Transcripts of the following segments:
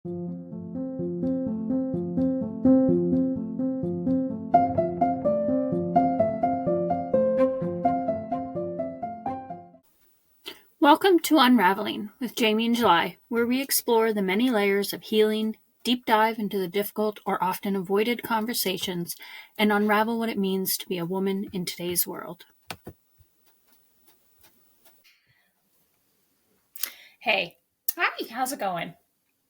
Welcome to Unraveling with Jamie and July, where we explore the many layers of healing, deep dive into the difficult or often avoided conversations, and unravel what it means to be a woman in today's world. Hey. Hi. How's it going?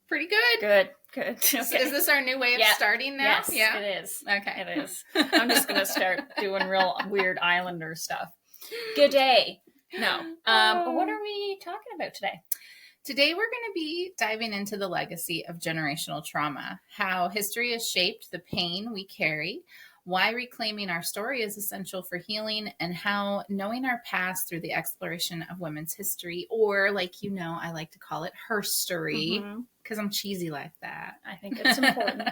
Pretty good. Good. Okay. Is this our new way of starting now? Yes, it is. Okay. It is. I'm just going to start doing real weird Islander stuff. Good day. No. What are we talking about today? Today we're going to be diving into the legacy of generational trauma, how history has shaped the pain we carry, why reclaiming our story is essential for healing, and how knowing our past through the exploration of women's history, or like you know, I like to call it herstory, because I'm cheesy like that. I think it's important.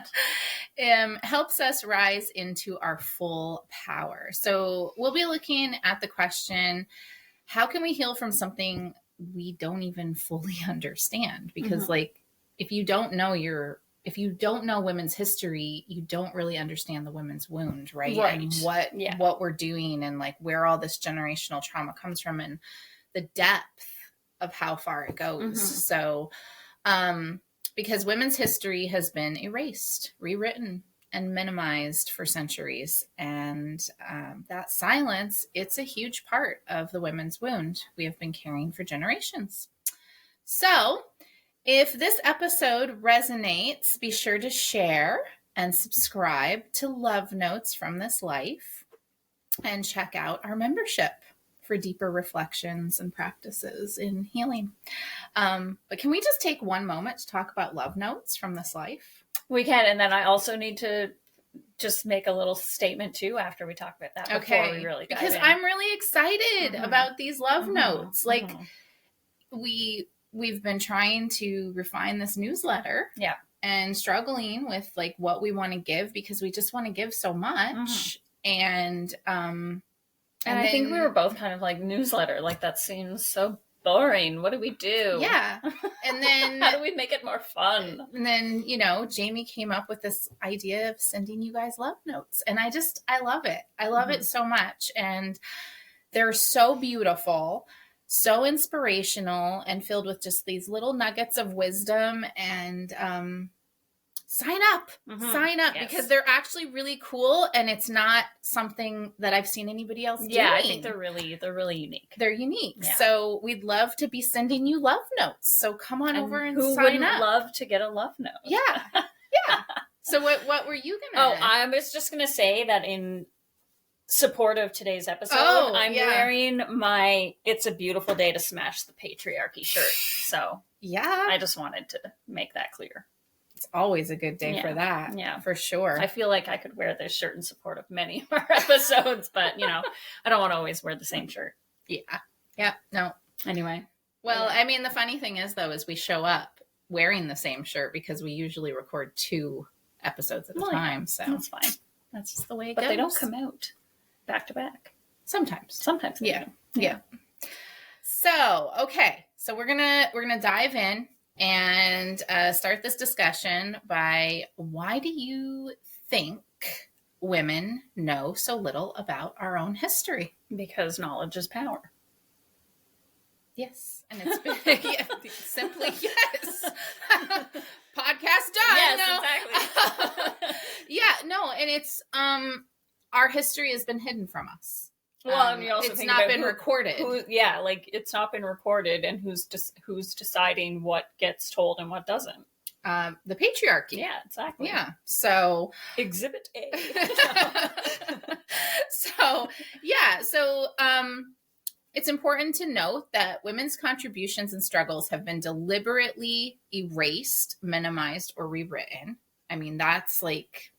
Helps us rise into our full power. So we'll be looking at the question, how can we heal from something we don't even fully understand? Because like, if you don't know women's history, you don't really understand the women's wound, right? And what we're doing and like where all this generational trauma comes from and the depth of how far it goes. So, because women's history has been erased, rewritten, and minimized for centuries. And that silence, it's a huge part of the women's wound we have been carrying for generations. So if this episode resonates, be sure to share and subscribe to Love Notes from This Life and check out our membership for deeper reflections and practices in healing. But can we just take one moment to talk about Love Notes from This Life? We can, and then I also need to just make a little statement too after we talk about that before we really dive in. I'm really excited about these Love Notes. Like we've been trying to refine this newsletter. Yeah. And struggling with like what we want to give because we just want to give so much. And I think we were both kind of like, newsletter, like that seems so boring. What do we do? Yeah. And then how do we make it more fun? And then, Jamie came up with this idea of sending you guys love notes. And I love it. I love it so much. And they're so beautiful, so inspirational, and filled with just these little nuggets of wisdom. And sign up because they're actually really cool, and it's not something that I've seen anybody else doing. I think they're really unique. They're unique. So we'd love to be sending you love notes. So come on over and who sign wouldn't up. love to get a love note? Yeah. So what were you gonna? I was just gonna say that in support of today's episode, I'm wearing my "It's a Beautiful Day to Smash the Patriarchy" shirt. So I just wanted to make that clear. It's always a good day for that. Yeah, for sure. I feel like I could wear this shirt in support of many of our episodes, but I don't want to always wear the same shirt. Yeah. No. Anyway. Well, I mean, the funny thing is though, is we show up wearing the same shirt because we usually record 2 episodes at a time. So that's fine. That's just the way it goes. But they don't come out back to back. Sometimes. Yeah. So, okay. So we're gonna dive in and start this discussion by, why do you think women know so little about our own history? Because knowledge is power. Yes. And it's been, simply yes. Podcast done. Yes, exactly. And it's our history has been hidden from us. Well, and you also it's not been recorded. It's not been recorded, and who's deciding what gets told and what doesn't? The patriarchy. Yeah, exactly. Yeah. So Exhibit A. So it's important to note that women's contributions and struggles have been deliberately erased, minimized, or rewritten. I mean, that's like,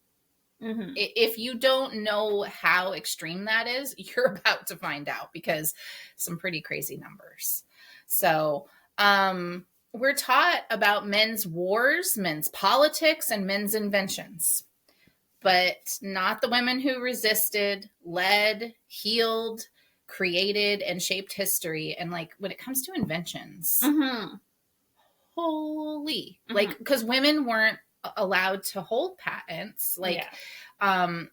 if you don't know how extreme that is, you're about to find out, because some pretty crazy numbers. So we're taught about men's wars, men's politics, and men's inventions, but not the women who resisted, led, healed, created, and shaped history. And like, when it comes to inventions, holy, like, because women weren't allowed to hold patents, like, and,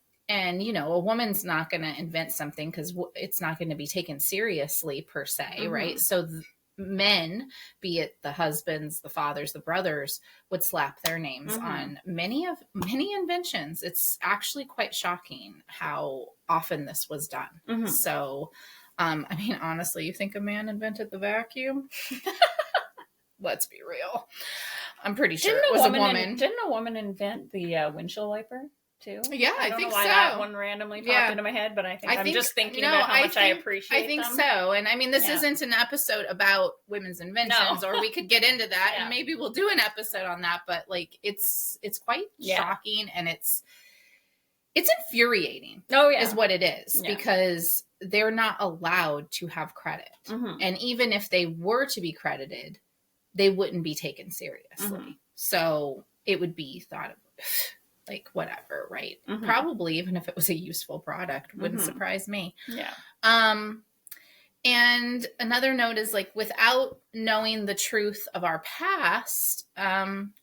you know, a woman's not going to invent something because it's not going to be taken seriously per se, right? So men, be it the husbands, the fathers, the brothers, would slap their names on many inventions. It's actually quite shocking how often this was done. So, I mean, honestly, you think a man invented the vacuum? Let's be real. I'm pretty sure it was a woman. Didn't a woman invent the windshield wiper too? Yeah, I don't think know why so. That one randomly popped into my head, but I think I'm just thinking about how much I appreciate I think them. so. And I mean, this isn't an episode about women's inventions, or we could get into that, and maybe we'll do an episode on that. But like, it's quite shocking, and it's infuriating. Oh yeah, is what it is, because they're not allowed to have credit, and even if they were to be credited, they wouldn't be taken seriously. So it would be thought of like whatever, right? Probably even if it was a useful product, wouldn't surprise me. Yeah. And another note is, like, without knowing the truth of our past,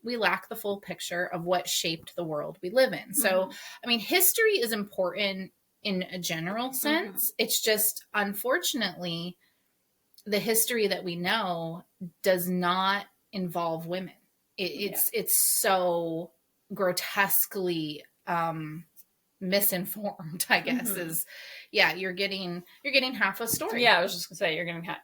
we lack the full picture of what shaped the world we live in. So, I mean, history is important in a general sense. It's just, unfortunately, the history that we know does not involve women. It's so grotesquely misinformed, I guess. Is you're getting half a story. Yeah, I was just gonna say you're getting half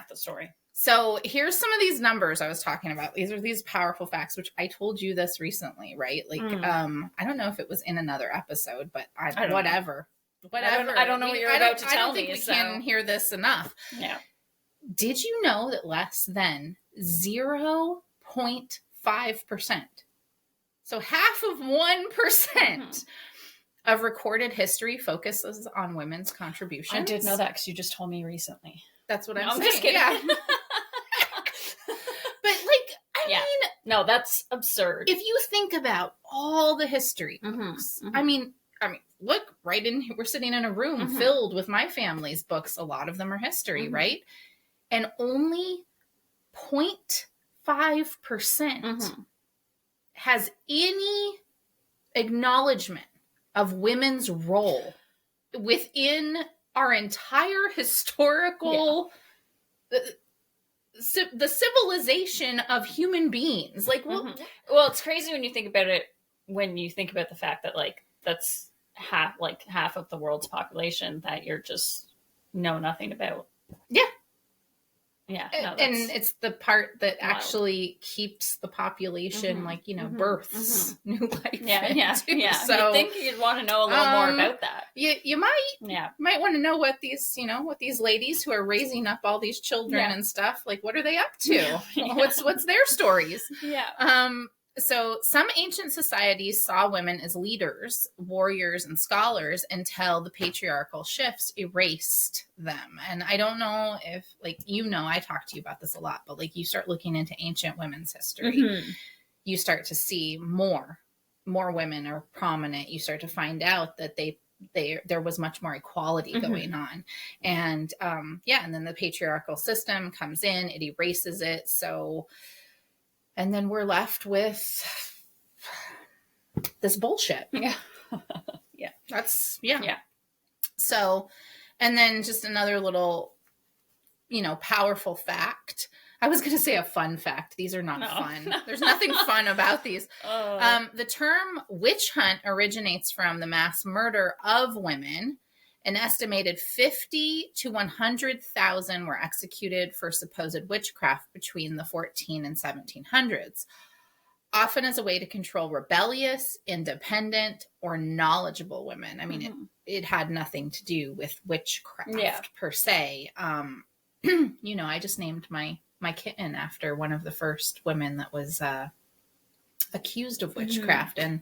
the story. So here's some of these numbers I was talking about. These powerful facts, which I told you this recently, right? Like, I don't know if it was in another episode, but whatever. I don't know what you're about to tell me. I don't think we can hear this enough. Yeah. Did you know that less than 0.5%, so half of 1% of recorded history focuses on women's contributions? I did know that because you just told me recently. That's what I'm saying. Just kidding. Yeah. But like, I mean, no, that's absurd. If you think about all the history books, I mean, look, right in here, we're sitting in a room filled with my family's books. A lot of them are history, right? And only 0.5% has any acknowledgement of women's role within our entire historical, the civilization of human beings. Like, well, it's crazy when you think about it, when you think about the fact that, like, that's half of the world's population that you're just know nothing about. Yeah. Yeah. No, and it's the part that actually keeps the population, like, you know, births new life. Yeah. So you'd think you'd want to know a little more about that. You might want to know what these ladies who are raising up all these children and stuff, like, what are they up to? What's their stories? Yeah. So some ancient societies saw women as leaders, warriors, and scholars until the patriarchal shifts erased them. And I don't know if, like, I talk to you about this a lot, but like, you start looking into ancient women's history, you start to see more women are prominent. You start to find out that there was much more equality going on. And and then the patriarchal system comes in, it erases it. So, and then we're left with this bullshit. Yeah. So, and then just another little, powerful fact. I was going to say a fun fact. These are not fun. There's nothing fun about these. The term witch hunt originates from the mass murder of women. An estimated 50 to 100,000 were executed for supposed witchcraft between the 14 and 1700s, often as a way to control rebellious, independent, or knowledgeable women. I mean, it had nothing to do with witchcraft per se. I just named my kitten after one of the first women that was accused of witchcraft. And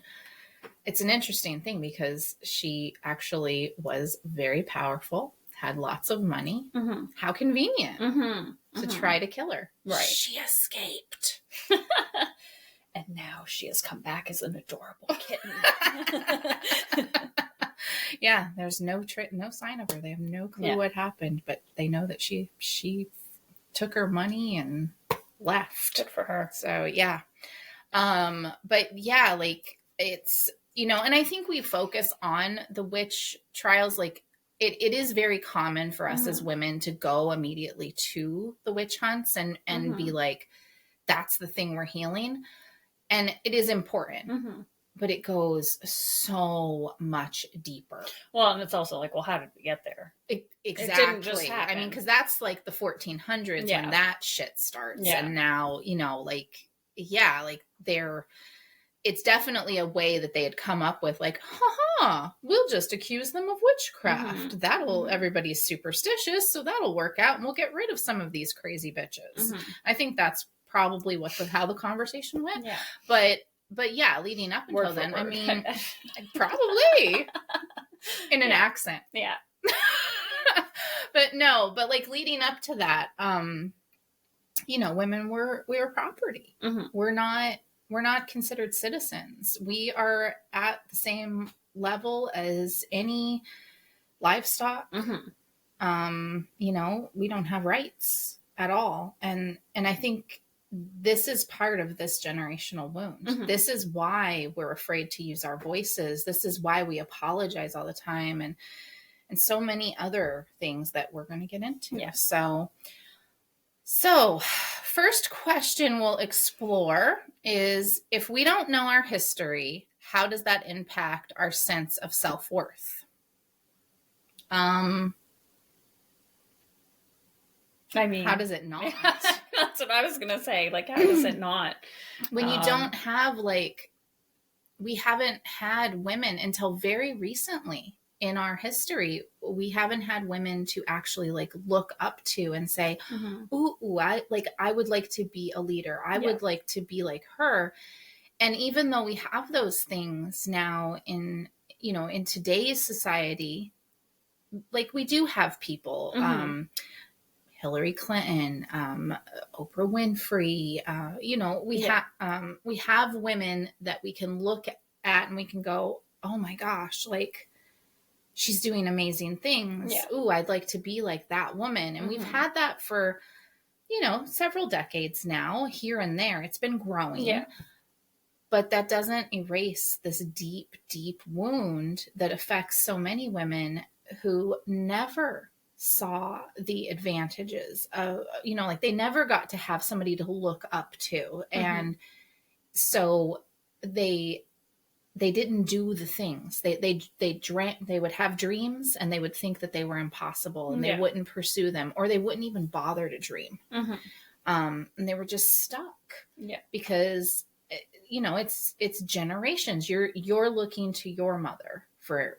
it's an interesting thing because she actually was very powerful, had lots of money. How convenient to try to kill her. Right. She escaped. And now she has come back as an adorable kitten. Yeah, there's no sign of her. They have no clue what happened, but they know that she took her money and left. Good for her. So yeah. But yeah, like it's, and I think we focus on the witch trials. Like it is very common for us as women to go immediately to the witch hunts and be like, that's the thing we're healing. And it is important, but it goes so much deeper. Well, and it's also like, well, how did we get there? Exactly. It didn't just happen. I mean, because that's like the 1400s when that shit starts. Yeah. And now, like, yeah, like it's definitely a way that they had come up with, like, we'll just accuse them of witchcraft. That'll, everybody's superstitious, so that'll work out and we'll get rid of some of these crazy bitches. I think that's probably how the conversation went. Yeah. But yeah, leading up until then, I mean, probably in an accent. Yeah. but like leading up to that, women we were property. We're not considered citizens. We are at the same level as any livestock. We don't have rights at all. And I think this is part of this generational wound. This is why we're afraid to use our voices. This is why we apologize all the time, and so many other things that we're going to get into. Yeah. So first question we'll explore is, if we don't know our history, how does that impact our sense of self-worth? I mean, how does it not? That's what I was going to say. Like, how does it not? When you don't have, like, we haven't had women until very recently in our history. We haven't had women to actually, like, look up to and say, ooh, I would like to be a leader. I would like to be like her. And even though we have those things now in today's society, like, we do have people, Hillary Clinton, Oprah Winfrey, we have women that we can look at and we can go, oh my gosh, like, she's doing amazing things. Yeah. Ooh, I'd like to be like that woman. And we've had that for, several decades now, here and there. It's been growing. Yeah. But that doesn't erase this deep, deep wound that affects so many women who never saw the advantages of, like, they never got to have somebody to look up to. And so they didn't do the things they would have dreams and they would think that they were impossible and they wouldn't pursue them, or they wouldn't even bother to dream. And they were just stuck because, it's generations. You're looking to your mother for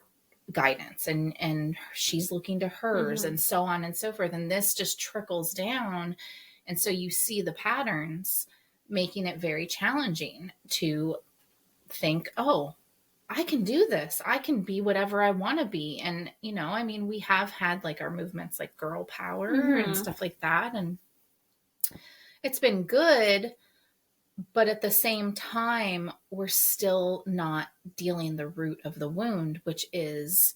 guidance and she's looking to hers and so on and so forth. And this just trickles down. And so you see the patterns, making it very challenging to think, oh, I can do this. I can be whatever I want to be. And, we have had, like, our movements like girl power and stuff like that. And it's been good. But at the same time, we're still not dealing the root of the wound, which is,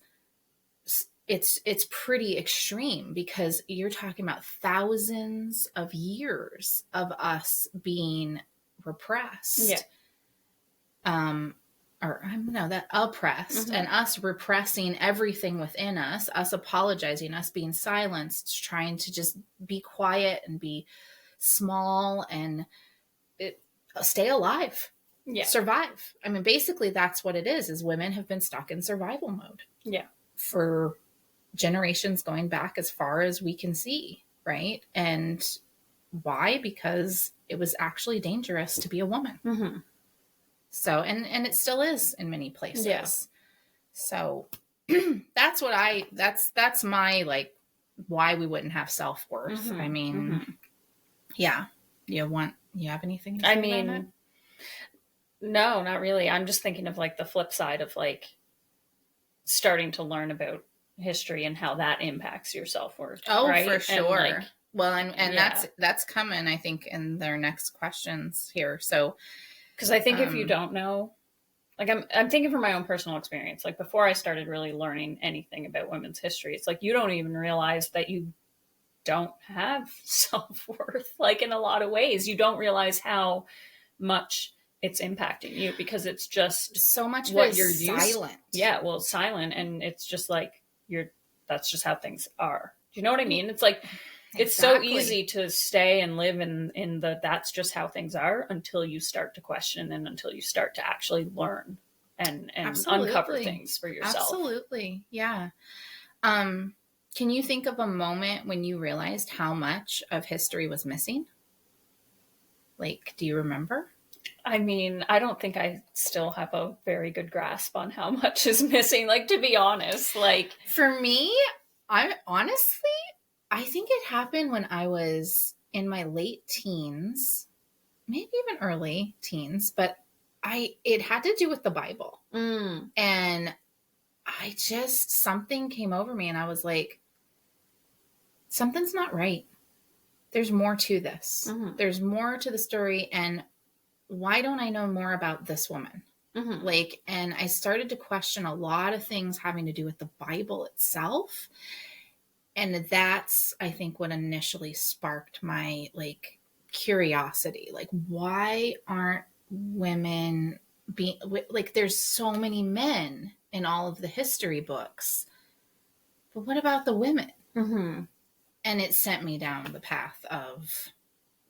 it's pretty extreme, because you're talking about thousands of years of us being repressed. Yeah. Oppressed, and us repressing everything within us apologizing, us being silenced, trying to just be quiet and be small and stay alive, survive. I mean, basically that's what it is women have been stuck in survival mode for generations, going back as far as we can see, right? And why? Because it was actually dangerous to be a woman. So, and it still is in many places. Yeah. So that's my, like, why we wouldn't have self-worth. I mean, yeah. You have anything to say about that? No, not really. I'm just thinking of, like, the flip side of, like, starting to learn about history and how that impacts your self-worth. Oh, right? For sure. And, like, well, and that's coming, I think, in their next questions here. So, because I think if you don't know, like, I'm thinking from my own personal experience, like, before I started really learning anything about women's history, it's like, you don't even realize that you don't have self-worth. Like, in a lot of ways, you don't realize how much it's impacting you, because it's just so much what you're silent. Yeah, well, silent, and it's just like that's just how things are. Do you know what I mean? It's like it's so easy to stay and live in the that's just how things are, until you start to question, and until you start to actually learn and uncover things for yourself. Absolutely. Yeah. Can you think of a moment when you realized how much of history was missing? Like, do you remember? I mean, I don't think I still have a very good grasp on how much is missing, like, to be honest. Like, for me, I think it happened when I was in my late teens, maybe even early teens, but it had to do with the Bible. And something came over me, and I was like, something's not right. There's more to this. There's more to the story. And why don't I know more about this woman? Like, and I started to question a lot of things having to do with the Bible itself. And that's, I think, what initially sparked my, like, curiosity. Like, why aren't women being, like, there's so many men in all of the history books, but what about the women? And it sent me down the path of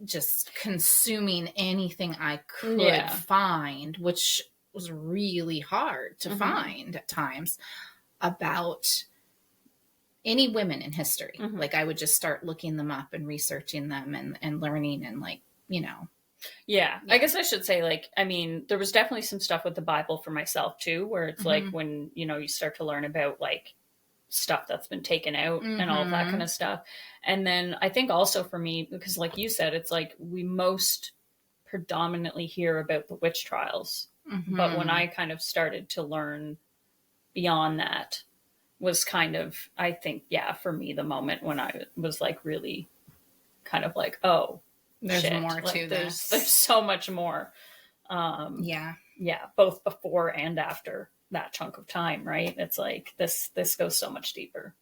just consuming anything I could find, which was really hard to find at times, about any women in history. Like, I would just start looking them up and researching them and learning, and, like, you know. Yeah, I guess I should say, like, I mean, there was definitely some stuff with the Bible for myself too, where it's like, when, you know, you start to learn about, like, stuff that's been taken out and all of that kind of stuff. And then I think also for me, because like you said, it's like we most predominantly hear about the witch trials. But when I kind of started to learn beyond that was kind of, I think, for me, the moment when I was, like, really kind of like, oh, there's more like, to this. There's so much more. Both before and after that chunk of time, right? It's like this goes so much deeper.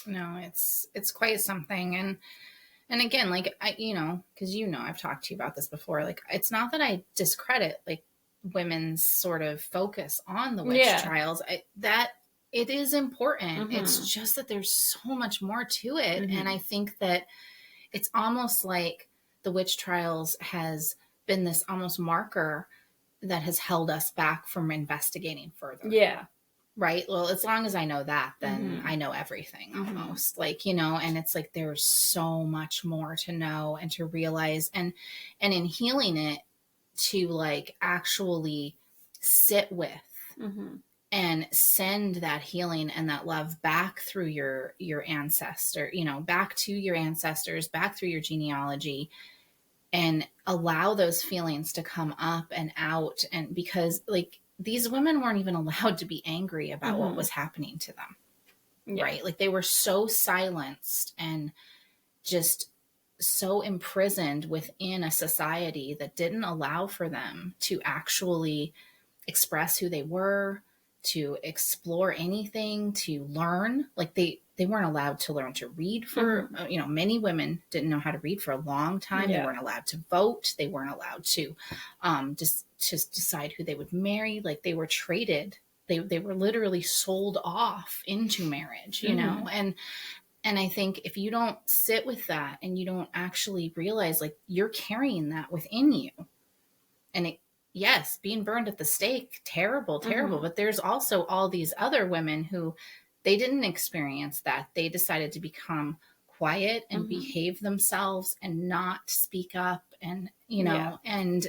No, it's quite something. And again, like, I, you know, because, you know, I've talked to you about this before, like, it's not that I discredit, like, women's sort of focus on the witch trials. That it is important. It's just that there's so much more to it. And I think that it's almost like the witch trials has been this almost marker that has held us back from investigating further. Yeah. Right. Well, as long as I know that, then I know everything almost, like, you know, and it's like, there's so much more to know and to realize, and in healing it, to, like, actually sit with and send that healing and that love back through your ancestor, you know, back to your ancestors, back through your genealogy, and allow those feelings to come up and out. And because, like, these women weren't even allowed to be angry about what was happening to them, right? Like, they were so silenced and just so imprisoned within a society that didn't allow for them to actually express who they were, to explore anything, to learn. Like, they weren't allowed to learn to read for, you know, many women didn't know how to read for a long time. They weren't allowed to vote. They weren't allowed to just decide who they would marry. Like, they were traded. They were literally sold off into marriage, you know? And I think if you don't sit with that and you don't actually realize, like, you're carrying that within you, and it, yes, being burned at the stake, terrible, but there's also all these other women who, they didn't experience that. They decided to become quiet and behave themselves and not speak up, and, you know, and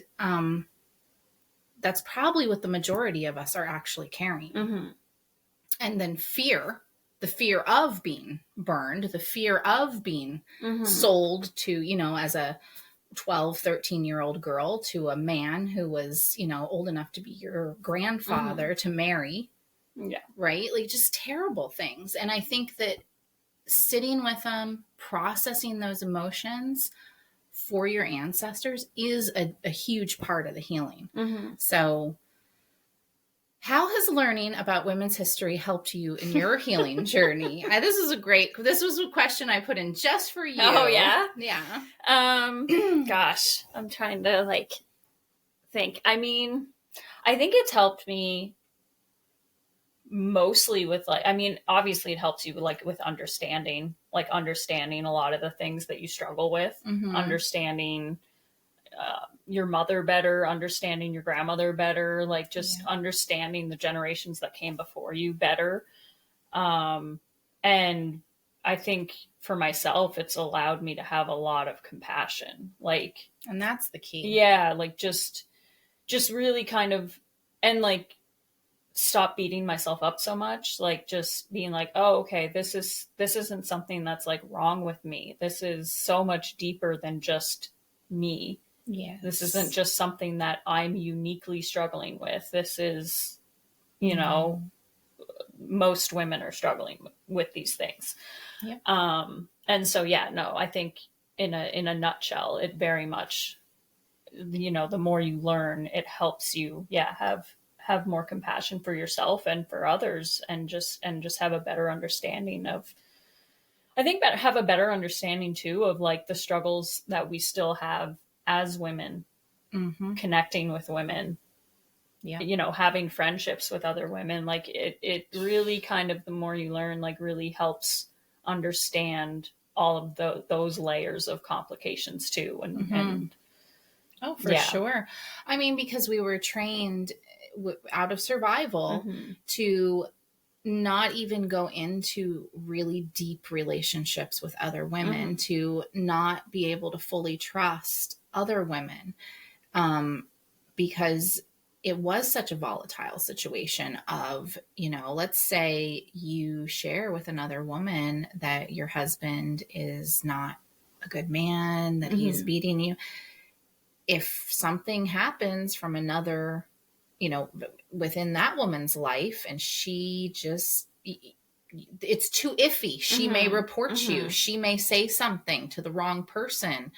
that's probably what the majority of us are actually carrying. And then the fear of being burned, the fear of being sold to, you know, as a 12, 13-year-old girl to a man who was, you know, old enough to be your grandfather to marry. Right? Like, just terrible things. And I think that sitting with them, processing those emotions for your ancestors is a huge part of the healing. So How has learning about women's history helped you in your healing journey? This was a question I put in just for you. Oh, yeah? Yeah. Gosh, I'm trying to like think. I mean, I think it's helped me mostly with like, I mean, obviously it helps you like with understanding a lot of the things that you struggle with, understanding your mother better, understanding your grandmother better, like just understanding the generations that came before you better. And I think for myself, it's allowed me to have a lot of compassion, like, and that's the key. Yeah. Like just really kind of, and like, stop beating myself up so much, like just being like, oh, okay, this isn't something that's like wrong with me. This is so much deeper than just me. Yeah. This isn't just something that I'm uniquely struggling with. This is, you know, most women are struggling with these things. Yep. And so, yeah, no, I think in a nutshell, it very much, you know, the more you learn, it helps you, have more compassion for yourself and for others, and just have a better understanding of, I think that have a better understanding too of like the struggles that we still have as women, connecting with women, you know, having friendships with other women. Like it really kind of, the more you learn, like really helps understand all of those layers of complications too. And oh, for sure. I mean, because we were trained out of survival to not even go into really deep relationships with other women, to not be able to fully trust other women, because it was such a volatile situation of, you know, let's say you share with another woman that your husband is not a good man, that he's beating you. If something happens from another, you know, within that woman's life, and she just, it's too iffy. She may report you. She may say something to the wrong person.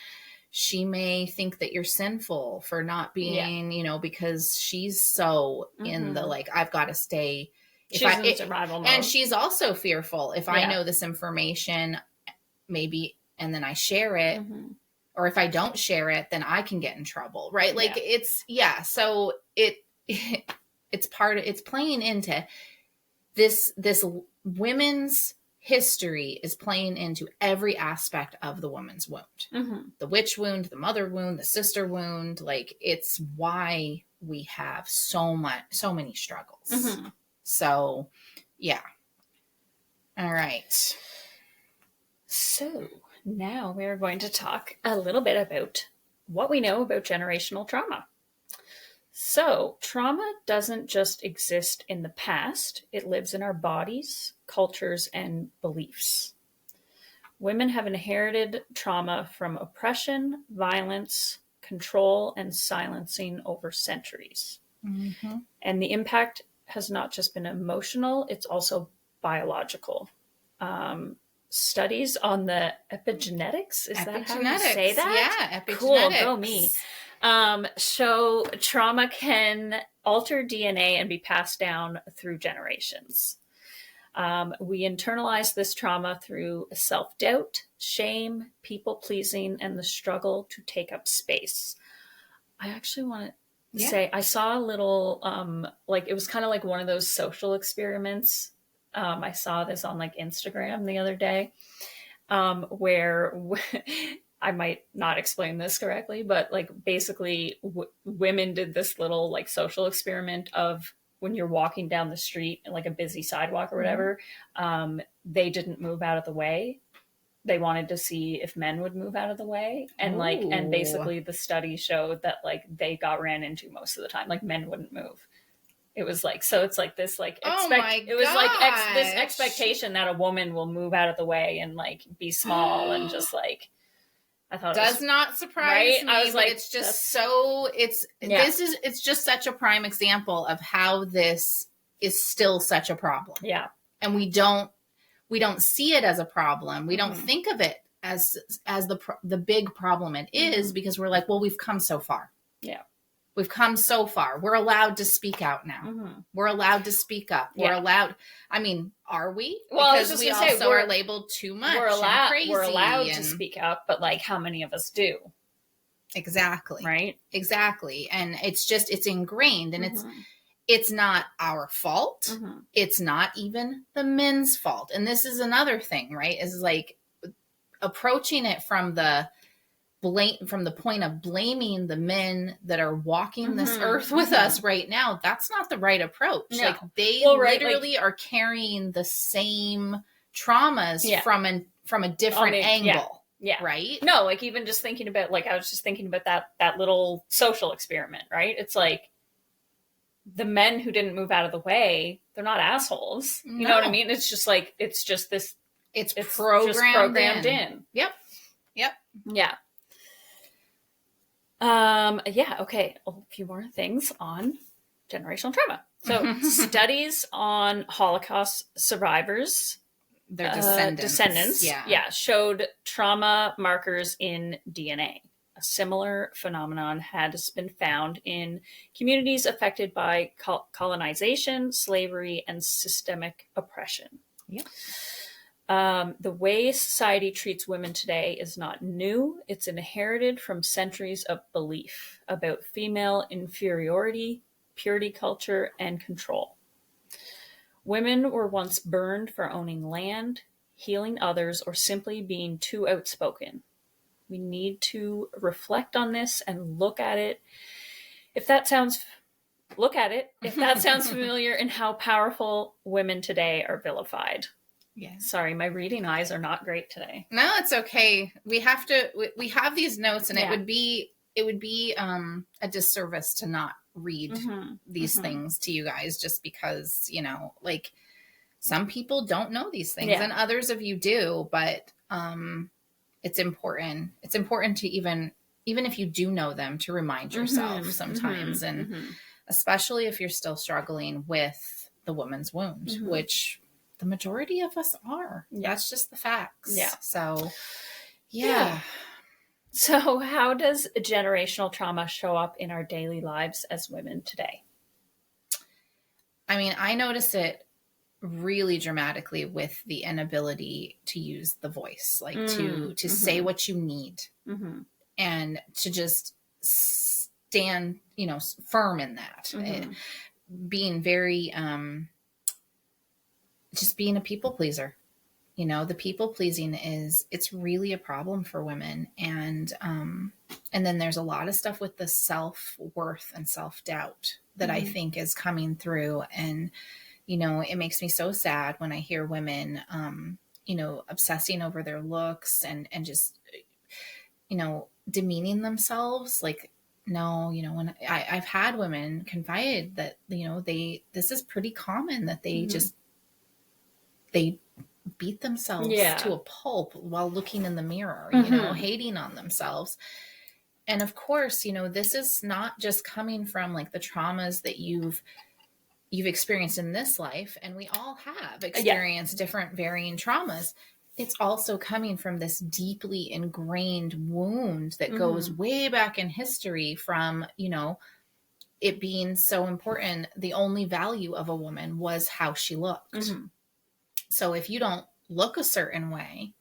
She may think that you're sinful for not being, you know, because she's so in the, like, I've got to stay. She's in survival mode. And she's also fearful. If I know this information, maybe, and then I share it, or if I don't share it, then I can get in trouble. Right. Like so it's playing into this women's history is playing into every aspect of the woman's wound, the witch wound, the mother wound, the sister wound. Like, it's why we have so many struggles. So yeah. All right. So now we're going to talk a little bit about what we know about generational trauma. So, trauma doesn't just exist in the past, it lives in our bodies, cultures, and beliefs. Women have inherited trauma from oppression, violence, control, and silencing over centuries. And the impact has not just been emotional, it's also biological. Studies on the epigenetics, is that how you say that? Yeah, epigenetics. Cool, go me. Show trauma can alter DNA and be passed down through generations. We internalize this trauma through self-doubt, shame, people-pleasing, and the struggle to take up space. I actually want to say, I saw a little, like, it was kind of like one of those social experiments. I saw this on like Instagram the other day, where I might not explain this correctly, but like basically women did this little like social experiment of when you're walking down the street in like a busy sidewalk or whatever, they didn't move out of the way. They wanted to see if men would move out of the way. And like, and basically the study showed that like they got ran into most of the time, like men wouldn't move. It was like, so it's like this, like, it was like this expectation that a woman will move out of the way and like be small and just like, I thought does not surprise me. I was like, it's just so, it's just such a prime example of how this is still such a problem. Yeah. And we don't see it as a problem. We don't think of it as the big problem it is, because we're like, well, we've come so far. Yeah. We've come so far. We're allowed to speak out now. Mm-hmm. We're allowed to speak up. We're allowed. I mean, are we? Well, because we also are labeled too much. We're allowed and to speak up, but like, how many of us do? Exactly. Right. Exactly. And it's ingrained, and it's not our fault. Mm-hmm. It's not even the men's fault. And this is another thing, right? Is like approaching it from the point of blaming the men that are walking this earth with us right now. That's not the right approach. No. Like they literally are carrying the same traumas from a different angle. Yeah. Right. No, like even just thinking about, like, I was just thinking about that little social experiment, right? It's like the men who didn't move out of the way, they're not assholes. You know what I mean? It's just like, it's programmed in. Yep. Yeah. Okay. A few more things on generational trauma. So studies on Holocaust survivors, their descendants, showed trauma markers in DNA. A similar phenomenon has been found in communities affected by colonization, slavery, and systemic oppression. Yep. The way society treats women today is not new. It's inherited from centuries of belief about female inferiority, purity culture, and control. Women were once burned for owning land, healing others, or simply being too outspoken. We need to reflect on this and look at it. If that sounds familiar, in how powerful women today are vilified. Yeah. Sorry, my reading eyes are not great today. No, it's okay. We have these notes, and it would be a disservice to not read these things to you guys, just because, like, some people don't know these things and others of you do, but it's important. It's important to even if you do know them, to remind yourself sometimes. And especially if you're still struggling with the woman's wound, which the majority of us are. That's just the facts. Yeah. So, yeah. So how does generational trauma show up in our daily lives as women today? I mean, I notice it really dramatically with the inability to use the voice, like to say what you need and to just stand, firm in that. Being very, just being a people pleaser. The people pleasing it's really a problem for women. And then there's a lot of stuff with the self-worth and self-doubt that I think is coming through. And, it makes me so sad when I hear women, obsessing over their looks and just, demeaning themselves. Like, no, when I've had women confide that, this is pretty common, that they they beat themselves to a pulp while looking in the mirror, hating on themselves. And of course, this is not just coming from like the traumas that you've experienced in this life. And we all have experienced different varying traumas. It's also coming from this deeply ingrained wound that goes way back in history from, it being so important. The only value of a woman was how she looked. So if you don't look a certain way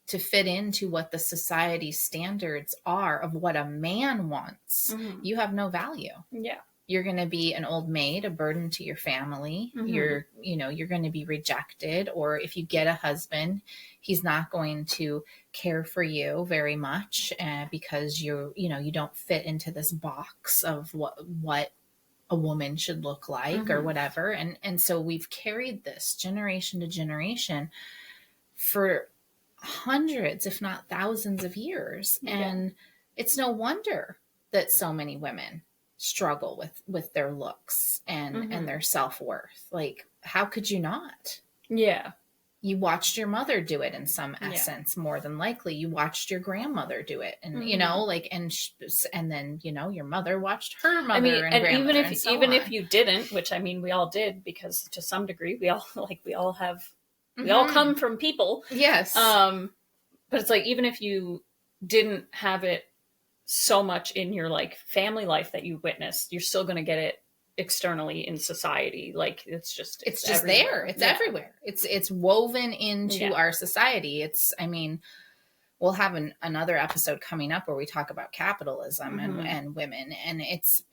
to fit into what the society standards are of what a man wants, you have no value. Yeah. You're going to be an old maid, a burden to your family. You're going to be rejected. Or if you get a husband, he's not going to care for you very much because you don't fit into this box of what a woman should look like or whatever. And so we've carried this generation to generation for hundreds, if not thousands of years. Yeah. And it's no wonder that so many women struggle with their looks and their self-worth. Like, how could you not? Yeah. You watched your mother do it in some essence, more than likely. You watched your grandmother do it. And, and then, your mother watched her mother and grandmother. Even if you didn't, which I mean, we all did, because to some degree, we all come from people. Yes. But it's like, even if you didn't have it so much in your like family life that you witnessed, you're still going to get it externally in society. Like it's just there. It's everywhere. It's woven into our society. We'll have another episode coming up where we talk about capitalism and women, and it's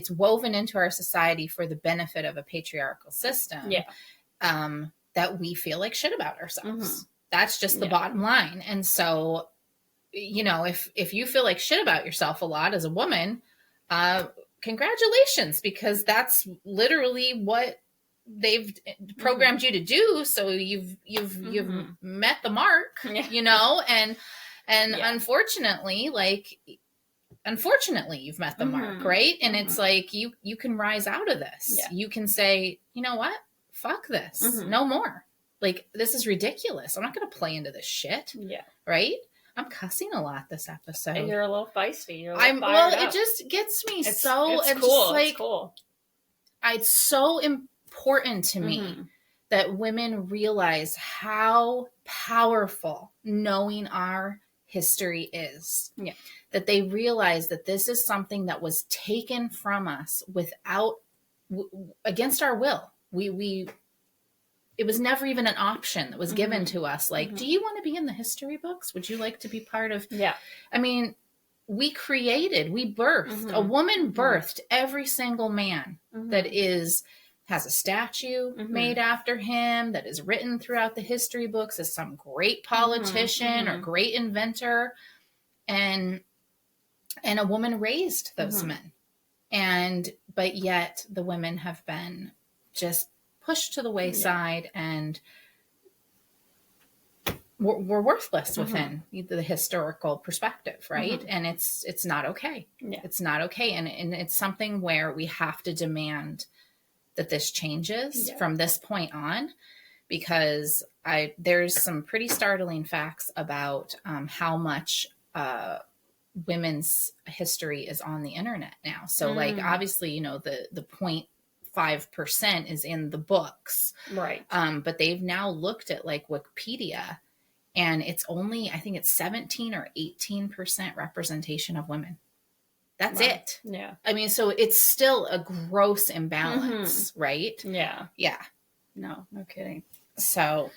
woven into our society for the benefit of a patriarchal system. That we feel like shit about ourselves. That's just the bottom line. And so, you know, if you feel like shit about yourself a lot as a woman, congratulations, because that's literally what they've programmed you to do. So you've met the mark, you know, and unfortunately you've met the mark, right? And it's like, you can rise out of this. You can say, you know what? Fuck this. No more. Like, this is ridiculous. I'm not going to play into this shit. Yeah. Right? I'm cussing a lot this episode. And you're a little feisty. It just gets me it's cool. Just like, it's cool. It's so important to me that women realize how powerful knowing our history is. Yeah. That they realize that this is something that was taken from us against our will. It was never even an option that was given to us. Like, do you want to be in the history books? Would you like to be part of? Yeah. I mean, we birthed, a woman birthed every single man that has a statue made after him, that is written throughout the history books as some great politician or great inventor. And a woman raised those men. But yet the women have been just pushed to the wayside and we're worthless within the historical perspective, right? And it's not okay. Yeah. It's not okay. And it's something where we have to demand that this changes from this point on, because there's some pretty startling facts about how much women's history is on the internet now. So like, obviously, you know, the 0.5% is in the books. Right. But they've now looked at like Wikipedia, and it's only, I think it's 17 or 18% representation of women. That's it. Yeah. I mean, so it's still a gross imbalance, right? Yeah. Yeah. No kidding. So,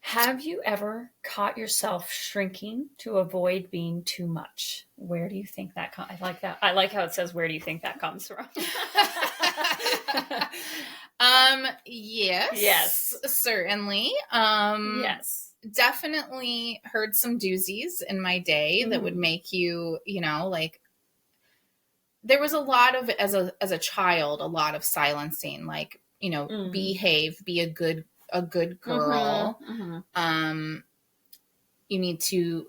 have you ever caught yourself shrinking to avoid being too much? Where do you think that comes? I like that. I like how it says, where do you think that comes from? Yes, certainly. Yes. Definitely heard some doozies in my day that would make you, you know, like, there was a lot of, as a child, a lot of silencing, like, you know, behave, be a good girl. You need to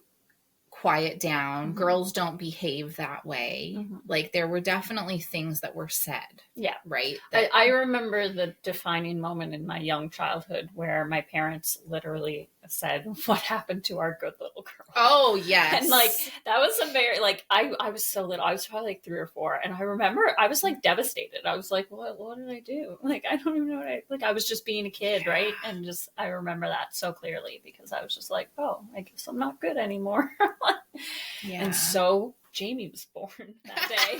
quiet down. Girls don't behave that way. Like, there were definitely things that were said. Yeah. Right. I remember the defining moment in my young childhood where my parents literally said, "What happened to our good little girl?" Oh, yes. And like, that was a very, like, I was so little. I was probably like 3 or 4. And I remember I was like devastated. I was like, what did I do? Like, I don't even know I was just being a kid. Yeah. Right. And just, I remember that so clearly, because I was just like, oh, I guess I'm not good anymore. Yeah. And so Jamie was born that day.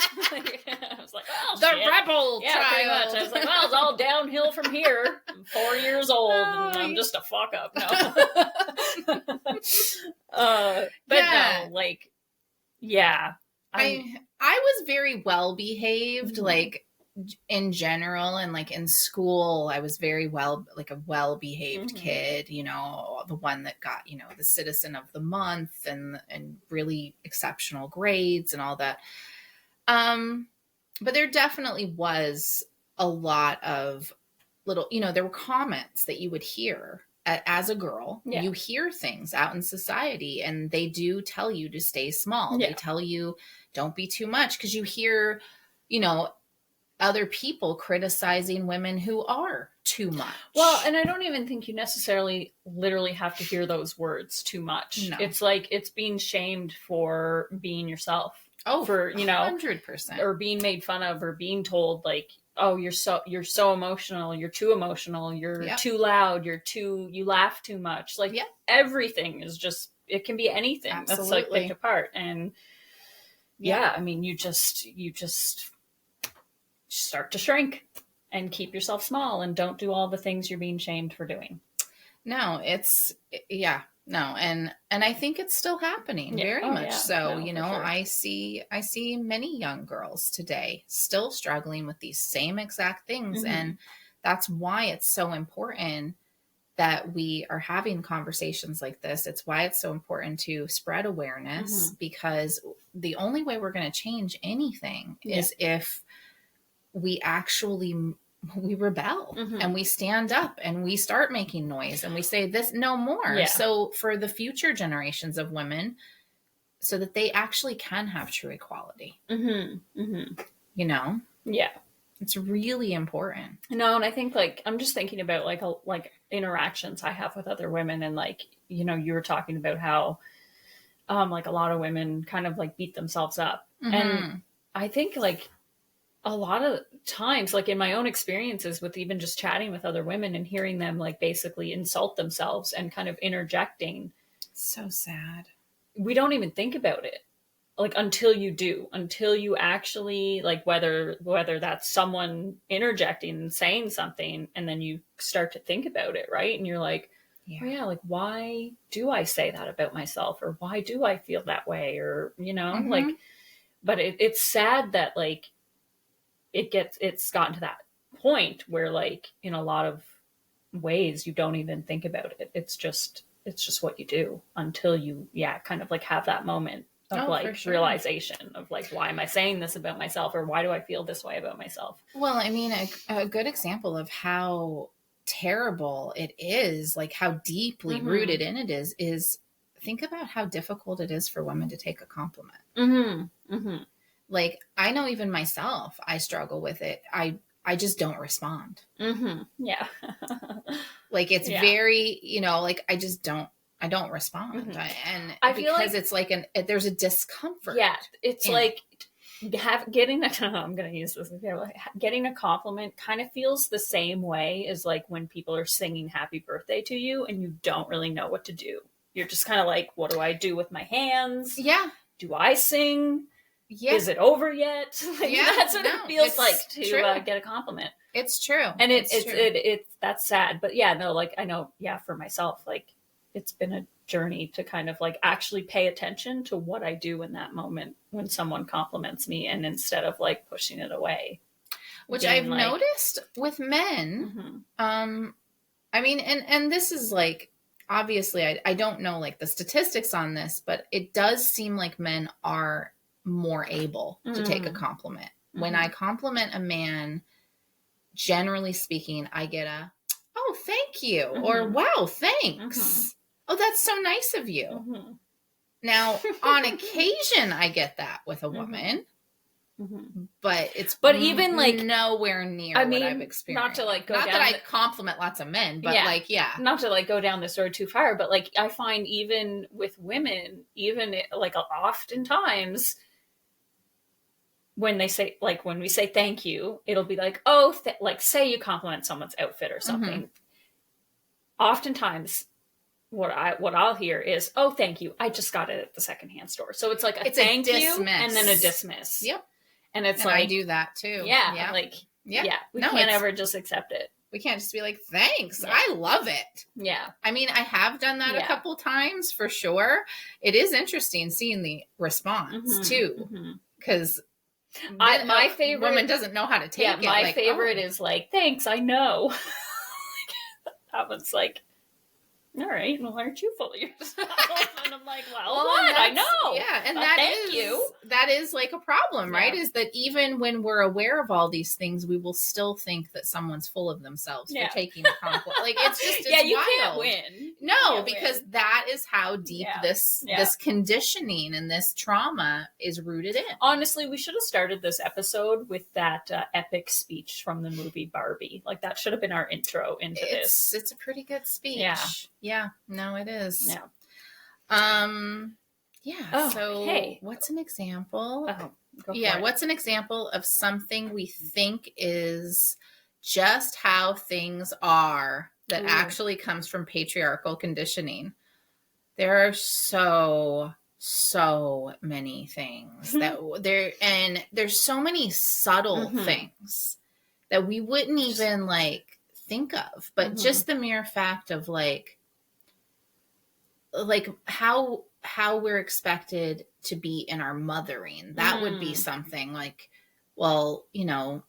I was like, oh, the shit. Rebel child. Pretty much. I was like, well, it's all downhill from here. I'm 4 years old and I'm just a fuck up. No. No, like, yeah. I was very well behaved, like, in general, and like in school, I was very like a well-behaved kid, you know, the one that got, you know, the citizen of the month and really exceptional grades and all that. But there definitely was a lot of little, you know, there were comments that you would hear as a girl. Yeah. You hear things out in society, and they do tell you to stay small. Yeah. They tell you don't be too much, because you hear, you know, other people criticizing women who are too much. Well, and I don't even think you necessarily literally have to hear those words too much. No. It's like, it's being shamed for being yourself. Oh, for, you know, 100%. Or being made fun of, or being told like, oh, you're so emotional. You're too emotional. You're too loud. You laugh too much. Like, everything is just, it can be anything. Absolutely. That's like picked apart. And yeah, I mean, you just start to shrink and keep yourself small and don't do all the things you're being shamed for doing. No, no. And I think it's still happening very much. So, no, sure. I see many young girls today still struggling with these same exact things. And that's why it's so important that we are having conversations like this. It's why it's so important to spread awareness, because the only way we're going to change anything is if we rebel and we stand up and we start making noise and we say this no more. Yeah. So for the future generations of women, so that they actually can have true equality, Yeah. It's really important. No, and I think I'm just thinking about like interactions I have with other women, and you were talking about how like a lot of women kind of like beat themselves up, and I think a lot of times, in my own experiences with even just chatting with other women and hearing them basically insult themselves and kind of interjecting, so sad. We don't even think about it. Until you actually whether that's someone interjecting and saying something, and then you start to think about it, right? And you're like, why do I say that about myself, or why do I feel that way, or but it's sad that it's gotten to that point where in a lot of ways you don't even think about it. It's just what you do until you kind of have that moment of sure. realization of why am I saying this about myself, or why do I feel this way about myself? Well, I mean, a good example of how terrible it is, how deeply rooted in it is think about how difficult it is for women to take a compliment. I know even myself, I struggle with it. I just don't respond. Yeah. It's very, I don't respond. And I feel because it's there's a discomfort. Yeah. It's getting I'm going to use this example. Getting a compliment kind of feels the same way as when people are singing happy birthday to you and you don't really know what to do. You're just kind of what do I do with my hands? Yeah. Do I sing? Yeah. Is it over yet? That's what it feels to get a compliment. It's true. And it's that's sad. But I know, for myself, it's been a journey to kind of actually pay attention to what I do in that moment when someone compliments me, and instead of pushing it away. Which I've noticed with men. I mean, and this is obviously I don't know the statistics on this, but it does seem like men are more able to take a compliment. When I compliment a man, generally speaking, I get a, oh, thank you, or wow, thanks. Oh, that's so nice of you. Now, on occasion, I get that with a woman, but even nowhere near what I've experienced. Not to not that I compliment lots of men, but not to go down this road too far, but I find even with women, even oftentimes when they say when we say thank you, it'll be say you compliment someone's outfit or something. Oftentimes what I'll hear is, oh, thank you, I just got it at the secondhand store. So it's it's thank you and then a dismiss. Yep. And it's I do that too. Yeah. We can't ever just accept it. We can't just be thanks. Yeah. I love it. Yeah. I mean, I have done that a couple times for sure. It is interesting seeing the response too. Because my favorite woman doesn't know how to take it. My favorite is thanks, I know. That one's all right, well, aren't you full of yourself? And I'm well, what? I know. Yeah, and thank you. That is a problem, right? Is that even when we're aware of all these things, we will still think that someone's full of themselves for taking a compliment. It's just, it's you wild. Can't win. No, because that is how deep this conditioning and this trauma is rooted in. Honestly, we should have started this episode with that epic speech from the movie Barbie. That should have been our intro into this. It's a pretty good speech. Yeah, no, it is. Yeah. Oh, so hey. What's an example? What's an example of something we think is just how things are that actually comes from patriarchal conditioning? There are so so many things that there's so many subtle things that we wouldn't even like think of, but just the mere fact of like how we're expected to be in our mothering, that would be something like, well, you know,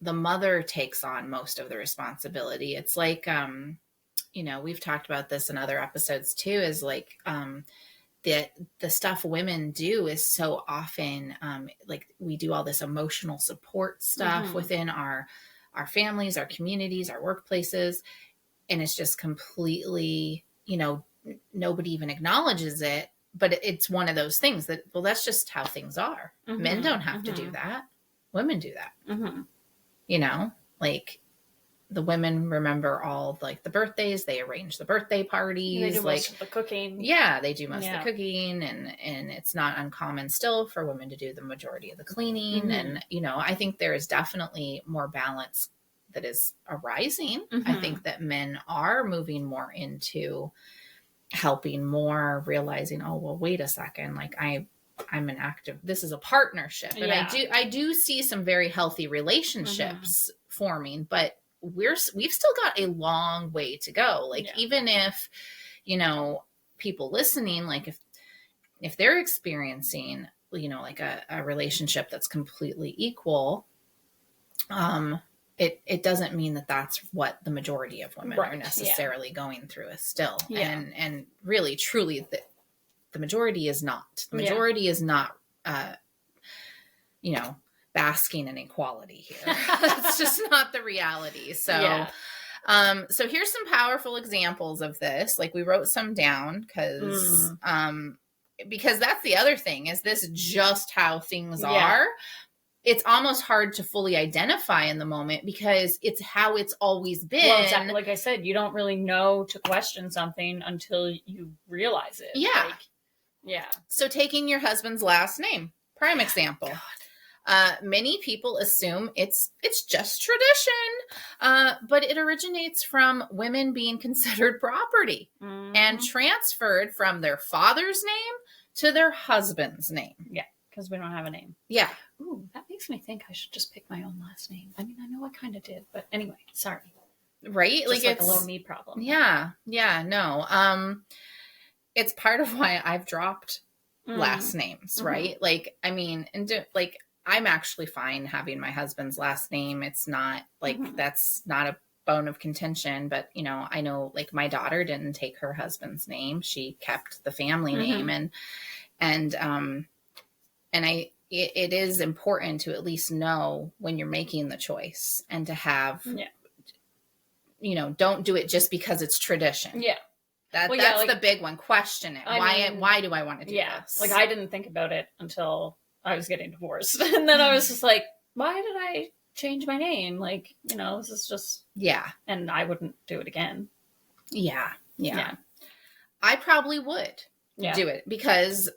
the mother takes on most of the responsibility. It's like, you know, we've talked about this in other episodes too, is like, the stuff women do is so often, like we do all this emotional support stuff within our families, our communities, our workplaces. And it's just completely, you know, nobody even acknowledges it, but it's one of those things that, well, that's just how things are. Men don't have to do that. Women do that. You know, like the women remember all like the birthdays, they arrange the birthday parties. They do like most of the cooking. Yeah, they do most of the cooking, and it's not uncommon still for women to do the majority of the cleaning. And, you know, I think there is definitely more balance that is arising. I think that men are moving more into helping more, realizing, oh, well, wait a second, like I'm an active, this is a partnership. And I do see some very healthy relationships forming, but we've still got a long way to go. Like, even if, you know, people listening, like if they're experiencing, you know, like a relationship that's completely equal, it doesn't mean that that's what the majority of women are necessarily going through still. And really, truly, the majority is not. The majority is not, you know, basking in equality here. That's just not the reality. So, so here's some powerful examples of this. Like, we wrote some down because that's the other thing. Is this just how things are? It's almost hard to fully identify in the moment because it's how it's always been. Well, exactly. Like I said, you don't really know to question something until you realize it. Yeah. Like, So taking your husband's last name, prime example. Many people assume it's just tradition, but it originates from women being considered property and transferred from their father's name to their husband's name. Yeah, because we don't have a name. Yeah. Ooh, that makes me think I should just pick my own last name. I mean, I know I kind of did, but anyway, sorry. Right? Just like a little me problem. Yeah. Yeah, no. It's part of why I've dropped last names, right? Like, I mean, I'm actually fine having my husband's last name. It's not like, that's not a bone of contention, but, you know, I know like my daughter didn't take her husband's name. She kept the family name, it is important to at least know when you're making the choice and to have, you know, don't do it just because it's tradition. Yeah. That's like, the big one. Question it. Why do I want to do this? Like, I didn't think about it until I was getting divorced. And then I was just like, why did I change my name? Like, you know, this is just... Yeah. And I wouldn't do it again. Yeah. I probably would do it because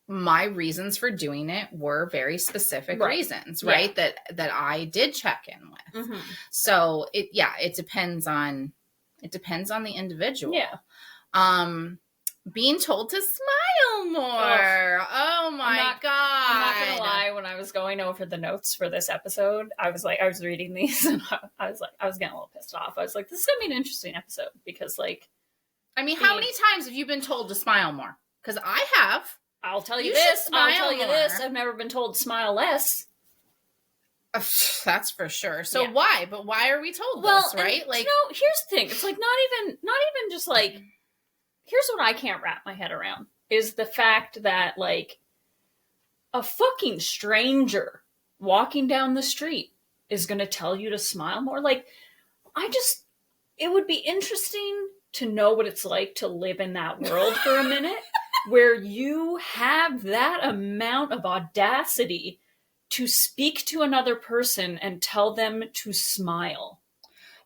my reasons for doing it were very specific reasons, right? That I did check in with. So it depends on the individual. Yeah. Being told to smile more. Oh my God. I'm not going to lie. When I was going over the notes for this episode, I was reading these and I was getting a little pissed off. I was like, this is going to be an interesting episode because, like, I mean, how many times have you been told to smile more? Because I have. I'll tell you this. I've never been told to smile less. That's for sure. So why? But why are we told this, right? Like, you know, here's the thing. It's like not even just like, here's what I can't wrap my head around is the fact that, like, a fucking stranger walking down the street is going to tell you to smile more. Like, it would be interesting to know what it's like to live in that world for a minute where you have that amount of audacity to speak to another person and tell them to smile.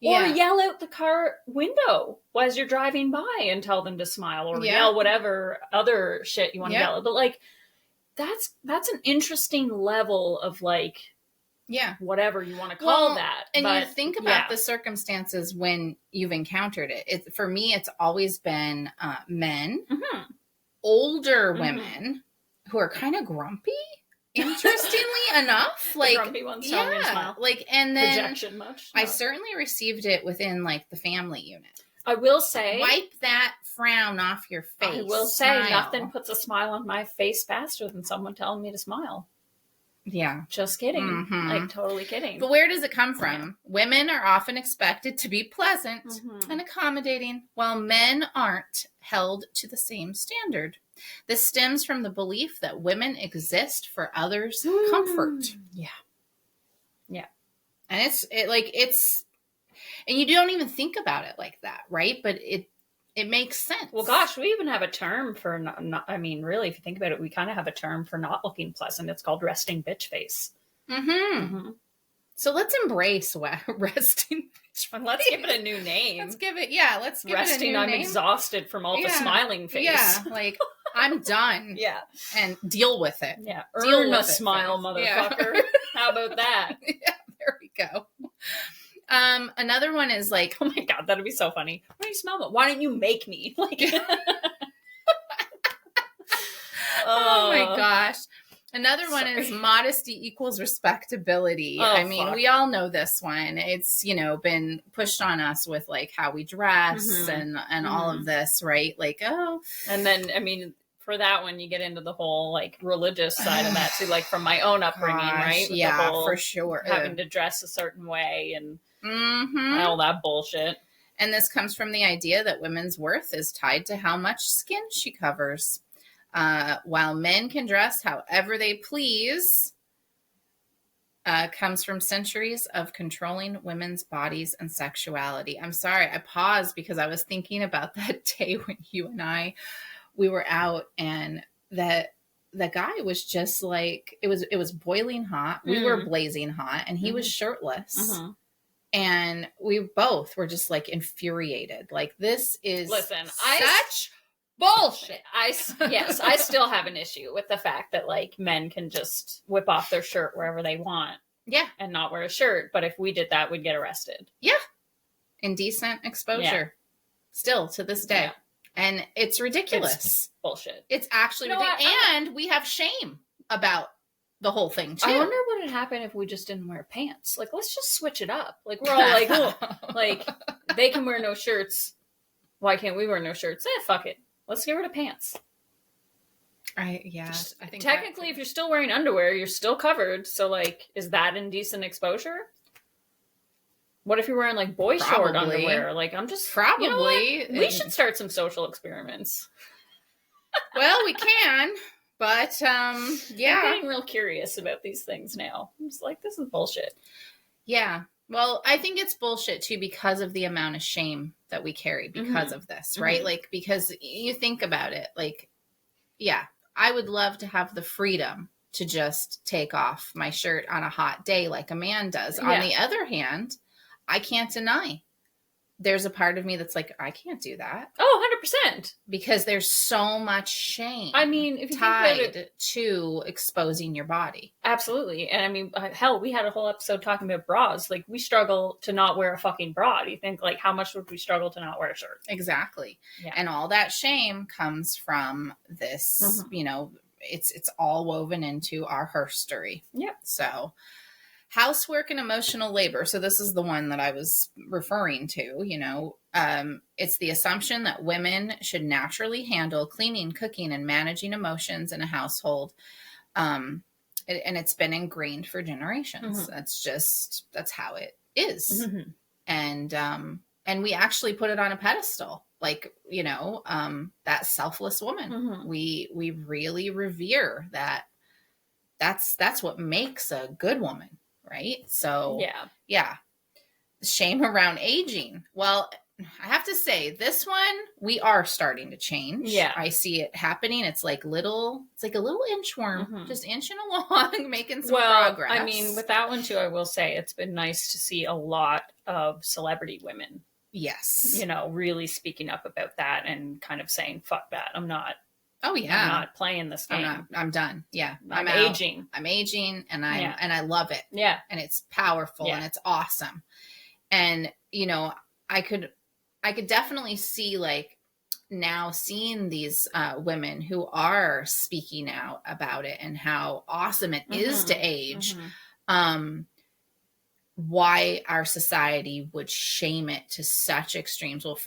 Or yell out the car window as you're driving by and tell them to smile, or yell whatever other shit you want to yell. But, like, that's an interesting level of, like, whatever you want to call that. And you think about the circumstances when you've encountered it. For me, it's always been men older women who are kind of grumpy. Interestingly enough, like, the grumpy ones, smile. Like, and then projection much. No. I certainly received it within like the family unit. I will say, wipe that frown off your face. I will say, nothing puts a smile on my face faster than someone telling me to smile. Yeah. Just kidding. Like, totally kidding. But where does it come from? Yeah. Women are often expected to be pleasant and accommodating, while men aren't held to the same standard. This stems from the belief that women exist for others' comfort. Yeah. Yeah. And it's and you don't even think about it like that, right? But it makes sense. Well, gosh, we even have a term for not, I mean, really, if you think about it, we kind of have a term for not looking pleasant. It's called resting bitch face. So let's embrace resting bitch face. Let's give it a new name. Let's give it a resting, new I'm name. Exhausted from all the smiling face. Yeah, like, I'm done. Yeah. And deal with it. Yeah. Earn a smile, motherfucker. Yeah. How about that? Yeah, there we go. Another one is like, oh my God, that'd be so funny. Why do you smell? Why didn't you make me? Like, oh my gosh. Another one is modesty equals respectability. I mean, we all know this one. It's, been pushed on us with like how we dress and all of this, right? Like, and then, I mean, for that one, you get into the whole like religious side of that too, like from my own upbringing, right? With yeah, the whole for sure. Having to dress a certain way and all that bullshit. And this comes from the idea that women's worth is tied to how much skin she covers. While men can dress however they please, comes from centuries of controlling women's bodies and sexuality. I'm sorry, I paused because I was thinking about that day when you and we were out, and that the guy was just like, it was boiling hot. We were blazing hot, and he was shirtless. And we both were just like infuriated. Like, this is such bullshit. I still have an issue with the fact that like men can just whip off their shirt wherever they want. Yeah. And not wear a shirt. But if we did that, we'd get arrested. Yeah. Indecent exposure. Yeah. Still to this day. Yeah. And it's ridiculous. It's bullshit. It's actually ridiculous. And we have shame about the whole thing too. I wonder what would happen if we just didn't wear pants. Like, let's just switch it up. Like, we're all like, like, they can wear no shirts. Why can't we wear no shirts? Fuck it. Let's get rid of pants. I think technically, if you're still wearing underwear, you're still covered. So, like, is that indecent exposure? What if you're wearing like boy short underwear? Like, I'm just probably. We should start some social experiments. Well, we can, but I'm getting real curious about these things now. I'm just like, this is bullshit. Yeah. Well, I think it's bullshit too because of the amount of shame that we carry because of this, right? Like, because you think about it, like, yeah, I would love to have the freedom to just take off my shirt on a hot day like a man does. Yeah. On the other hand, I can't deny there's a part of me that's like, I can't do that. Oh, 100%. Because there's so much shame. I mean, if you tied think about it, to exposing your body. Absolutely. And I mean, hell, we had a whole episode talking about bras. Like, we struggle to not wear a fucking bra. Do you think, like, how much would we struggle to not wear a shirt? Exactly. Yeah. And all that shame comes from this, it's all woven into our herstory. Yep. So, housework and emotional labor. So this is the one that I was referring to, it's the assumption that women should naturally handle cleaning, cooking, and managing emotions in a household. And it's been ingrained for generations. That's how it is. And we actually put it on a pedestal, like, that selfless woman. We really revere that. That's what makes a good woman. Right. So, yeah. Shame around aging. Well, I have to say this one, we are starting to change. Yeah. I see it happening. It's like a little inchworm, just inching along, making some progress. I mean, with that one too, I will say it's been nice to see a lot of celebrity women. Yes. Really speaking up about that and kind of saying, fuck that. I'm not playing this game. I'm done. Yeah. I'm aging. I'm aging and I love it. Yeah. And it's powerful and it's awesome. And, I could definitely see like now seeing these women who are speaking out about it and how awesome it is to age, why our society would shame it to such extremes. Well,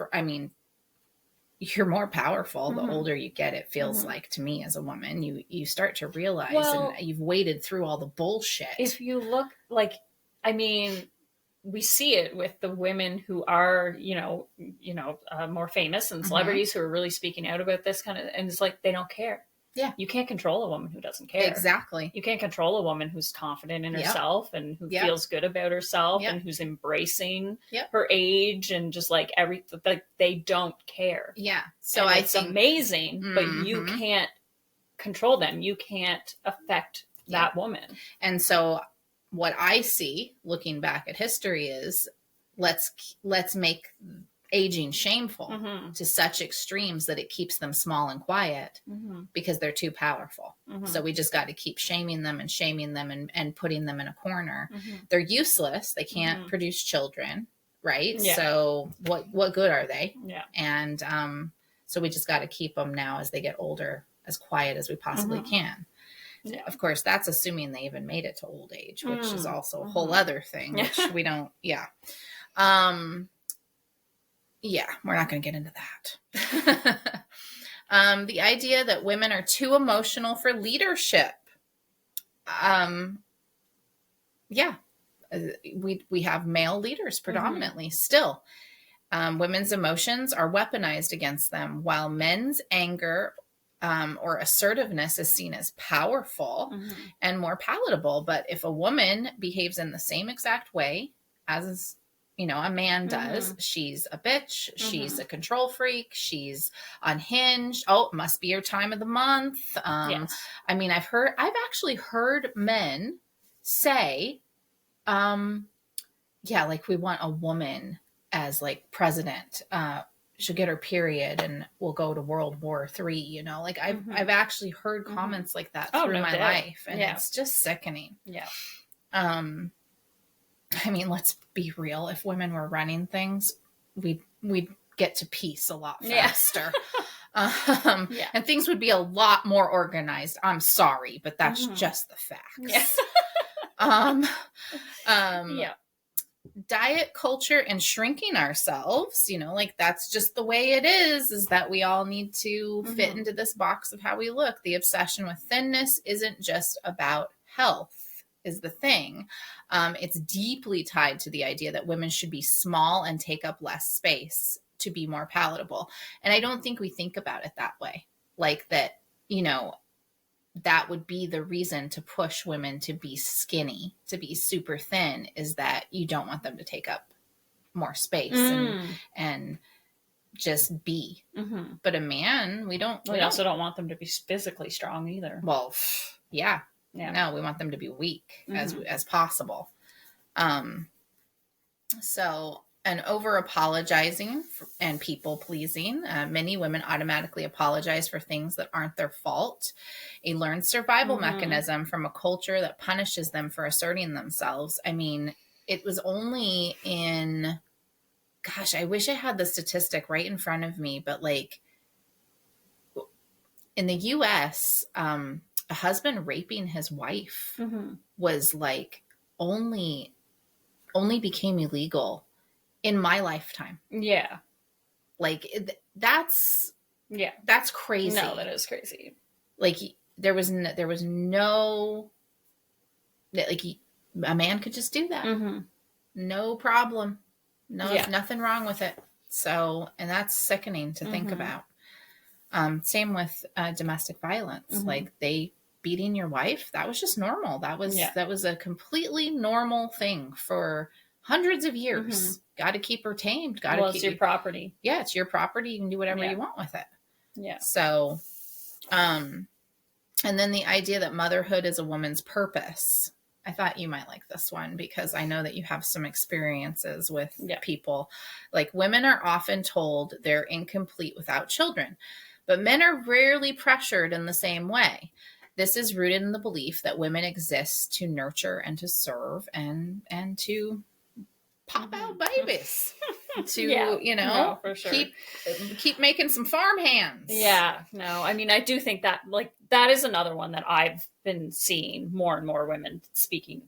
you're more powerful the older you get, it feels like to me as a woman. You start to realize, and you've waded through all the bullshit. If you look, like, I mean, we see it with the women who are, more famous and celebrities who are really speaking out about this kind of, and it's like, they don't care. Yeah. You can't control a woman who doesn't care. Exactly. You can't control a woman who's confident in herself and who feels good about herself and who's embracing her age and just like everything. Like, they don't care. Yeah. So it's amazing, but you can't control them. You can't affect that woman. And so what I see looking back at history is let's make aging shameful to such extremes that it keeps them small and quiet because they're too powerful. So we just got to keep shaming them and putting them in a corner. They're useless. They can't produce children, right? Yeah. So what good are they? Yeah. And so we just got to keep them now as they get older as quiet as we possibly can. Yeah. Of course, that's assuming they even made it to old age, which is also a whole other thing, which we don't, we're not going to get into that. The idea that women are too emotional for leadership. We have male leaders predominantly still. Women's emotions are weaponized against them, while men's anger or assertiveness is seen as powerful and more palatable. But if a woman behaves in the same exact way as a man does, she's a bitch, she's a control freak, she's unhinged. Oh, it must be your time of the month. Yes. I mean, I've actually heard men say, like, we want a woman as like president. She'll get her period and we'll go to World War III, like I've actually heard comments like that through my life, and it's just sickening. Yeah. I mean, let's be real. If women were running things, we'd get to peace a lot faster. And things would be a lot more organized. I'm sorry, but that's just the facts. Yeah. Diet culture and shrinking ourselves, like that's just the way it is that we all need to fit into this box of how we look. The obsession with thinness isn't just about health, is the thing. It's deeply tied to the idea that women should be small and take up less space to be more palatable. And I don't think we think about it that way. Like that, that would be the reason to push women to be skinny, to be super thin, is that you don't want them to take up more space and just be. But a man, we also don't want them to be physically strong either. Well, yeah. No, we want them to be weak as possible. And over apologizing and people pleasing. Many women automatically apologize for things that aren't their fault. A learned survival mechanism from a culture that punishes them for asserting themselves. I mean, it was only in, I wish I had the statistic right in front of me, but like in the US, a husband raping his wife was like only became illegal in my lifetime. Yeah. Like that's crazy. No, that is crazy. Like there was no, like a man could just do that. No problem. No, nothing wrong with it. So, and that's sickening to think about. Same with domestic violence. Like they beating your wife, that was just normal. That was a completely normal thing for hundreds of years. Got to keep her tamed. It's your property. Yeah, it's your property. You can do whatever you want with it. Yeah. So, and then the idea that motherhood is a woman's purpose. I thought you might like this one because I know that you have some experiences with people. Like women are often told they're incomplete without children, but men are rarely pressured in the same way. This is rooted in the belief that women exist to nurture and to serve and to pop out babies. to, no, for sure. keep making some farm hands. Yeah, no, I mean, I do think that, like, that is another one that I've been seeing more and more women speaking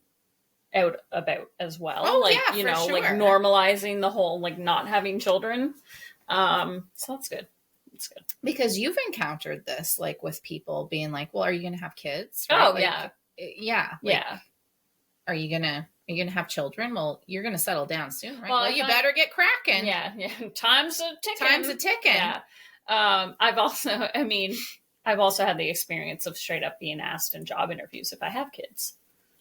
out about as well. Oh, like, yeah, you for know, sure. like normalizing the whole, like, not having children. So that's good. It's good. Because you've encountered this, like, with people being like, well, are you going to have kids? Right? Oh, like, yeah. Yeah. Like, yeah. Are you gonna have children? Well, you're gonna settle down soon, right? Well, you better get cracking. Yeah. Time's a ticking. Yeah. I've also had the experience of straight up being asked in job interviews if I have kids,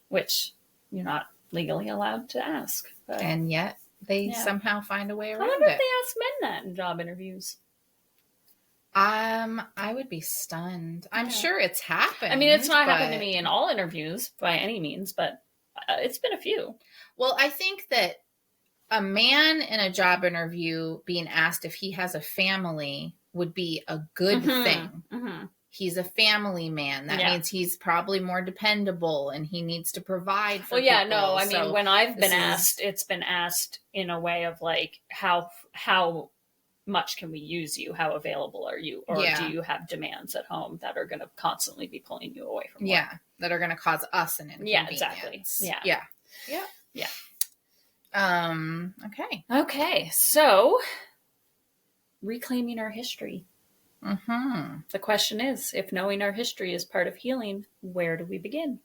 which you're not legally allowed to ask. But, and yet they somehow find a way around it. I wonder if they ask men that in job interviews. I would be stunned. I'm sure it's happened. I mean, it's not happened to me in all interviews by any means, but it's been a few. Well, I think that a man in a job interview being asked if he has a family would be a good thing. Mm-hmm. He's a family man. That means he's probably more dependable and he needs to provide for people. I mean, when I've been asked, it's been asked in a way of like, how much can we use you? How available are you? Or do you have demands at home that are going to constantly be pulling you away from work? Yeah, that are going to cause us an inconvenience. Yeah, exactly. Yeah. Okay. So, reclaiming our history. Mm-hmm. The question is, if knowing our history is part of healing, where do we begin?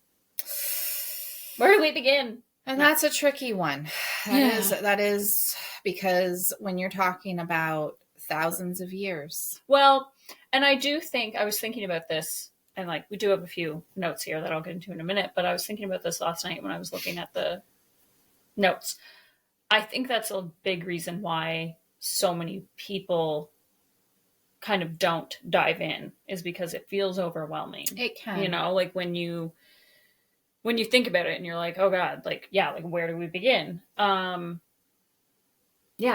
And that's a tricky one. That is because when you're talking about thousands of years. Well, and I was thinking about this, and like we do have a few notes here that I'll get into in a minute, but I was thinking about this last night when I was looking at the notes. I think that's a big reason why so many people kind of don't dive in, is because it feels overwhelming. It can. You know, like when you think about it and you're like, oh God, like where do we begin? I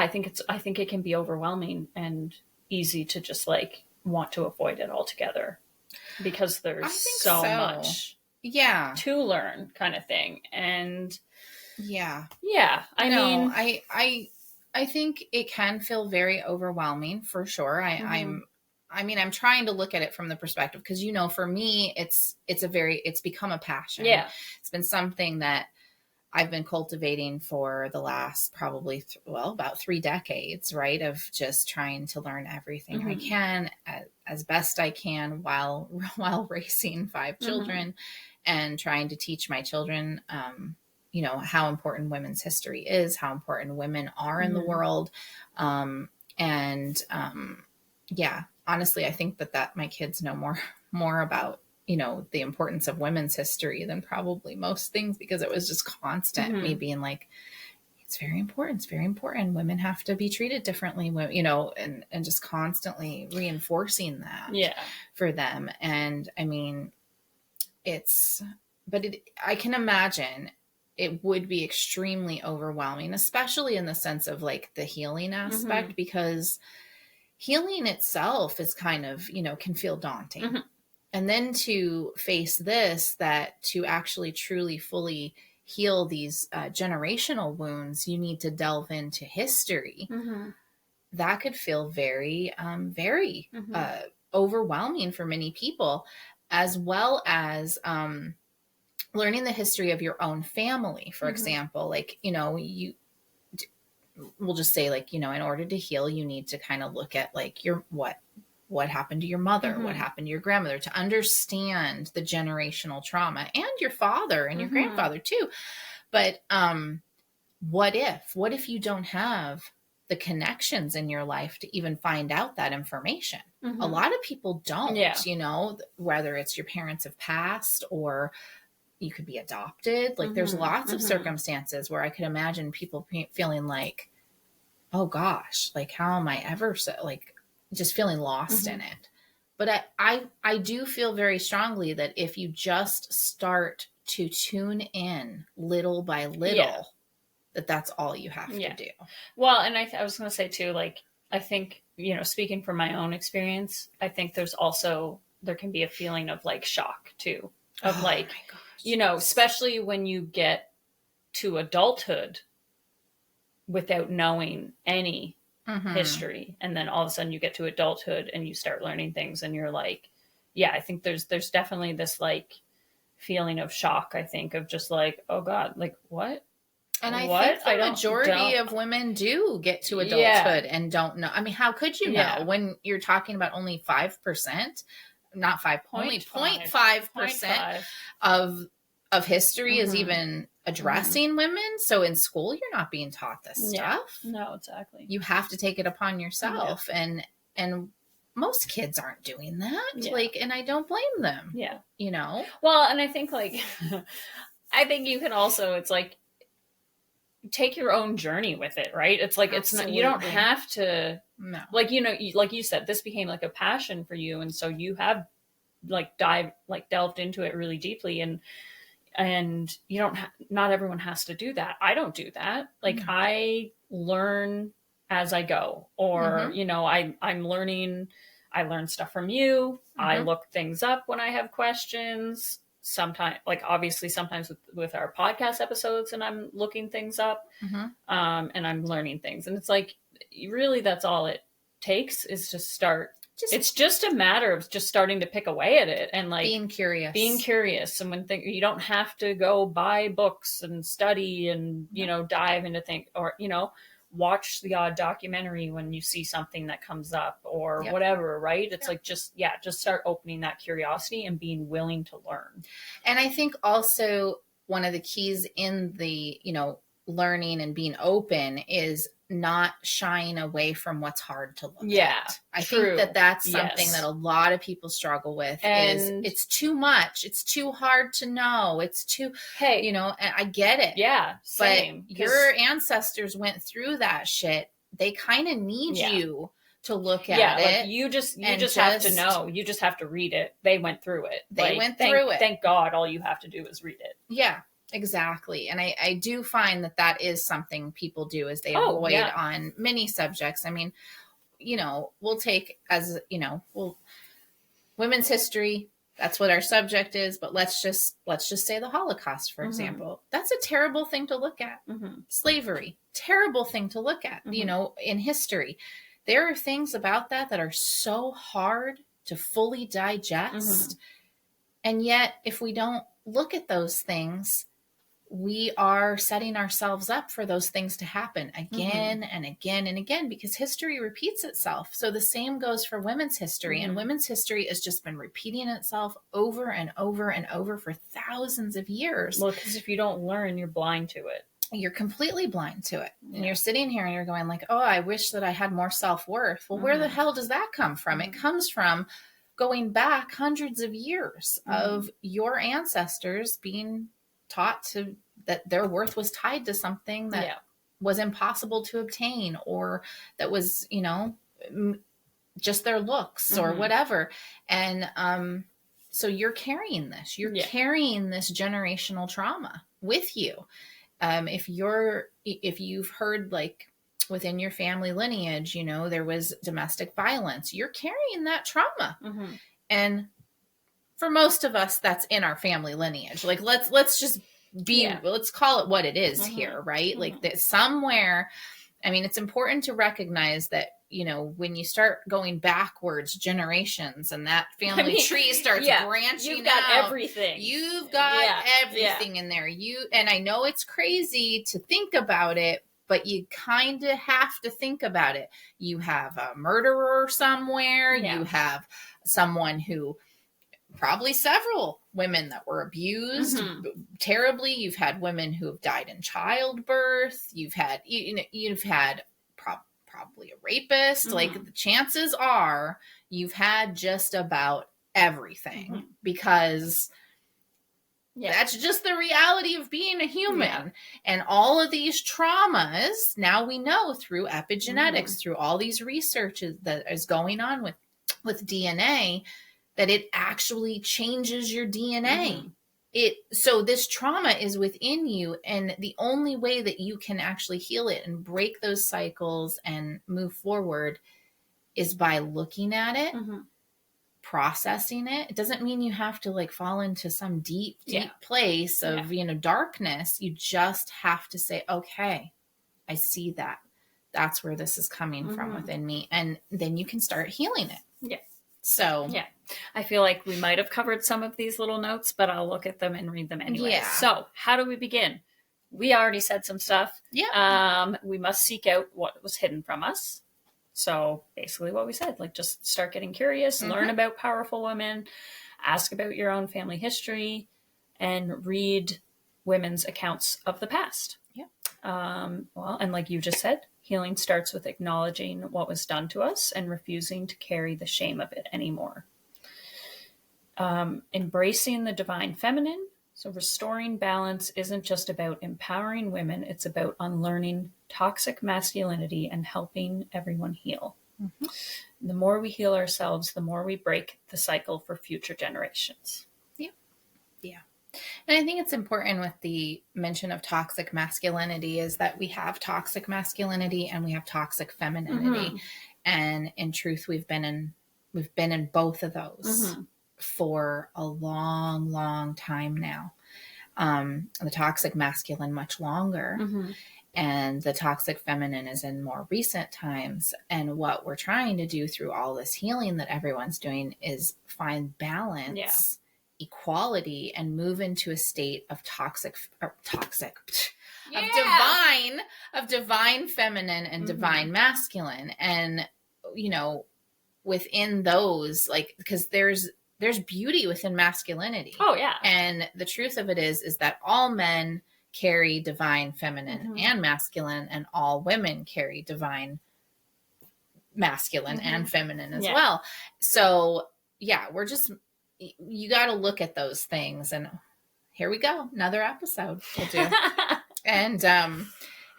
think it can be overwhelming and easy to just like want to avoid it altogether because there's so much to learn, kind of thing. And I think it can feel very overwhelming for sure. I'm trying to look at it from the perspective, because, for me, it's become a passion. Yeah. It's been something that I've been cultivating for the last probably, about 3 decades, right? Of just trying to learn everything I can as best I can while raising 5 children and trying to teach my children, how important women's history is, how important women are in the world. Honestly, I think that my kids know more about, the importance of women's history than probably most things, because it was just constant me being like, it's very important. It's very important. Women have to be treated differently, and just constantly reinforcing that for them. And I mean, I can imagine it would be extremely overwhelming, especially in the sense of like the healing aspect, because healing itself is kind of, can feel daunting. And then to face this, that to actually truly fully heal these generational wounds, you need to delve into history. That could feel very, very overwhelming for many people, as well as learning the history of your own family, for example. Like, we'll just say, like, in order to heal, you need to kind of look at like what happened to your mother, what happened to your grandmother, to understand the generational trauma, and your father and your grandfather too. But what if you don't have the connections in your life to even find out that information? A lot of people don't, whether it's your parents have passed or you could be adopted. Like there's lots of circumstances where I could imagine people feeling like, oh gosh, like how am I ever just feeling lost in it. But I do feel very strongly that if you just start to tune in little by little, that's all you have to do. Well, and I was going to say too, like, I think, speaking from my own experience, I think there can be a feeling of like shock too, of especially when you get to adulthood, without knowing any history. And then all of a sudden you get to adulthood and you start learning things and you're like, yeah, I think there's definitely this like feeling of shock, I think, of just like, oh God, like what? And I think the majority of women do get to adulthood and don't know. I mean, how could you know when you're talking about only 5%, not 5, only 0.5% of history is even addressing women. So in school, you're not being taught this stuff. No, exactly. You have to take it upon yourself. And most kids aren't doing that. Like, and I don't blame them. Yeah. You know? Well, and I think like, I think you can also, it's like, take your own journey with it, right? It's like, Absolutely. It's not, you don't have to, like, you know, like you said, this became like a passion for you. And so you have like delved into it really deeply, and you don't, not everyone has to do that. I don't do that. Like I learn as I go, or, you know, I'm learning, I learn stuff from you. I look things up when I have questions. Sometimes, like obviously sometimes with our podcast episodes, and I'm looking things up, and I'm learning things. And it's like, really, that's all it takes is to start. It's just a matter of just starting to pick away at it and like being curious. And when you don't have to go buy books and study and, you know, dive into things, or, you know, watch the odd documentary when you see something that comes up or whatever, right? It's like, just start opening that curiosity and being willing to learn. And I think also one of the keys in the, you know, learning and being open is not shying away from what's hard to look at. I think that's something that a lot of people struggle with, and is it's too much. It's too hard to know. It's too, you know, and I get it. Yeah. Same. But your ancestors went through that shit. They kind of need you to look at it. Like you just have to know. You just have to read it. They went through it. Thank God all you have to do is read it. Yeah. Exactly. And I do find that is something people do, is they avoid on many subjects. I mean, you know, we'll take as, you know, women's history, that's what our subject is, but let's just say the Holocaust, for example. That's a terrible thing to look at. Slavery, terrible thing to look at, you know, in history. There are things about that are so hard to fully digest. And yet, if we don't look at those things, we are setting ourselves up for those things to happen again and again and again, because history repeats itself. So the same goes for women's history, and women's history has just been repeating itself over and over and over for thousands of years. Well, because if you don't learn, you're blind to it. You're completely blind to it. And you're sitting here and you're going like, oh, I wish that I had more self-worth. Well, where the hell does that come from? It comes from going back hundreds of years of your ancestors being taught that their worth was tied to something that was impossible to obtain, or that was, you know, just their looks or whatever. And so you're carrying this. You're carrying this generational trauma with you. If you've heard, like, within your family lineage, you know, there was domestic violence, you're carrying that trauma. And for most of us, that's in our family lineage. Like, let's just let's call it what it is here, right? Like that somewhere, I mean, it's important to recognize that, you know, when you start going backwards generations and that family tree starts branching you've got out, everything. You've got everything in there. And I know it's crazy to think about it, but you kind of have to think about it. You have a murderer somewhere. You have someone who, probably several women that were abused terribly. You've had women who have died in childbirth. You've had probably a rapist. Like, the chances are you've had just about everything, because that's just the reality of being a human. And all of these traumas, now we know through epigenetics, through all these researches that is going on with DNA, that it actually changes your DNA. So this trauma is within you, and the only way that you can actually heal it and break those cycles and move forward is by looking at it, processing it. It doesn't mean you have to like fall into some deep place of, you know, darkness. You just have to say, okay, I see that. That's where this is coming from within me. And then you can start healing it. Yeah. So, yeah, I feel like we might have covered some of these little notes, but I'll look at them and read them anyway. Yeah. So how do we begin? We already said some stuff. Yeah. We must seek out what was hidden from us. So basically what we said, like just start getting curious, learn about powerful women, ask about your own family history, and read women's accounts of the past. Yeah. Well, and like you just said, healing starts with acknowledging what was done to us and refusing to carry the shame of it anymore. Embracing the divine feminine. So restoring balance isn't just about empowering women, it's about unlearning toxic masculinity and helping everyone heal. The more we heal ourselves, the more we break the cycle for future generations. Yeah. Yeah. And I think it's important with the mention of toxic masculinity is that we have toxic masculinity and we have toxic femininity. And in truth, we've been in both of those for a long, long time now. The toxic masculine much longer. And the toxic feminine is in more recent times. And what we're trying to do through all this healing that everyone's doing is find balance, equality, and move into a state of divine feminine and divine masculine. And, you know, within those, like, because there's beauty within masculinity. Oh yeah. And the truth of it is that all men carry divine feminine and masculine, and all women carry divine masculine and feminine as well. So yeah, you got to look at those things, and here we go. Another episode we'll do.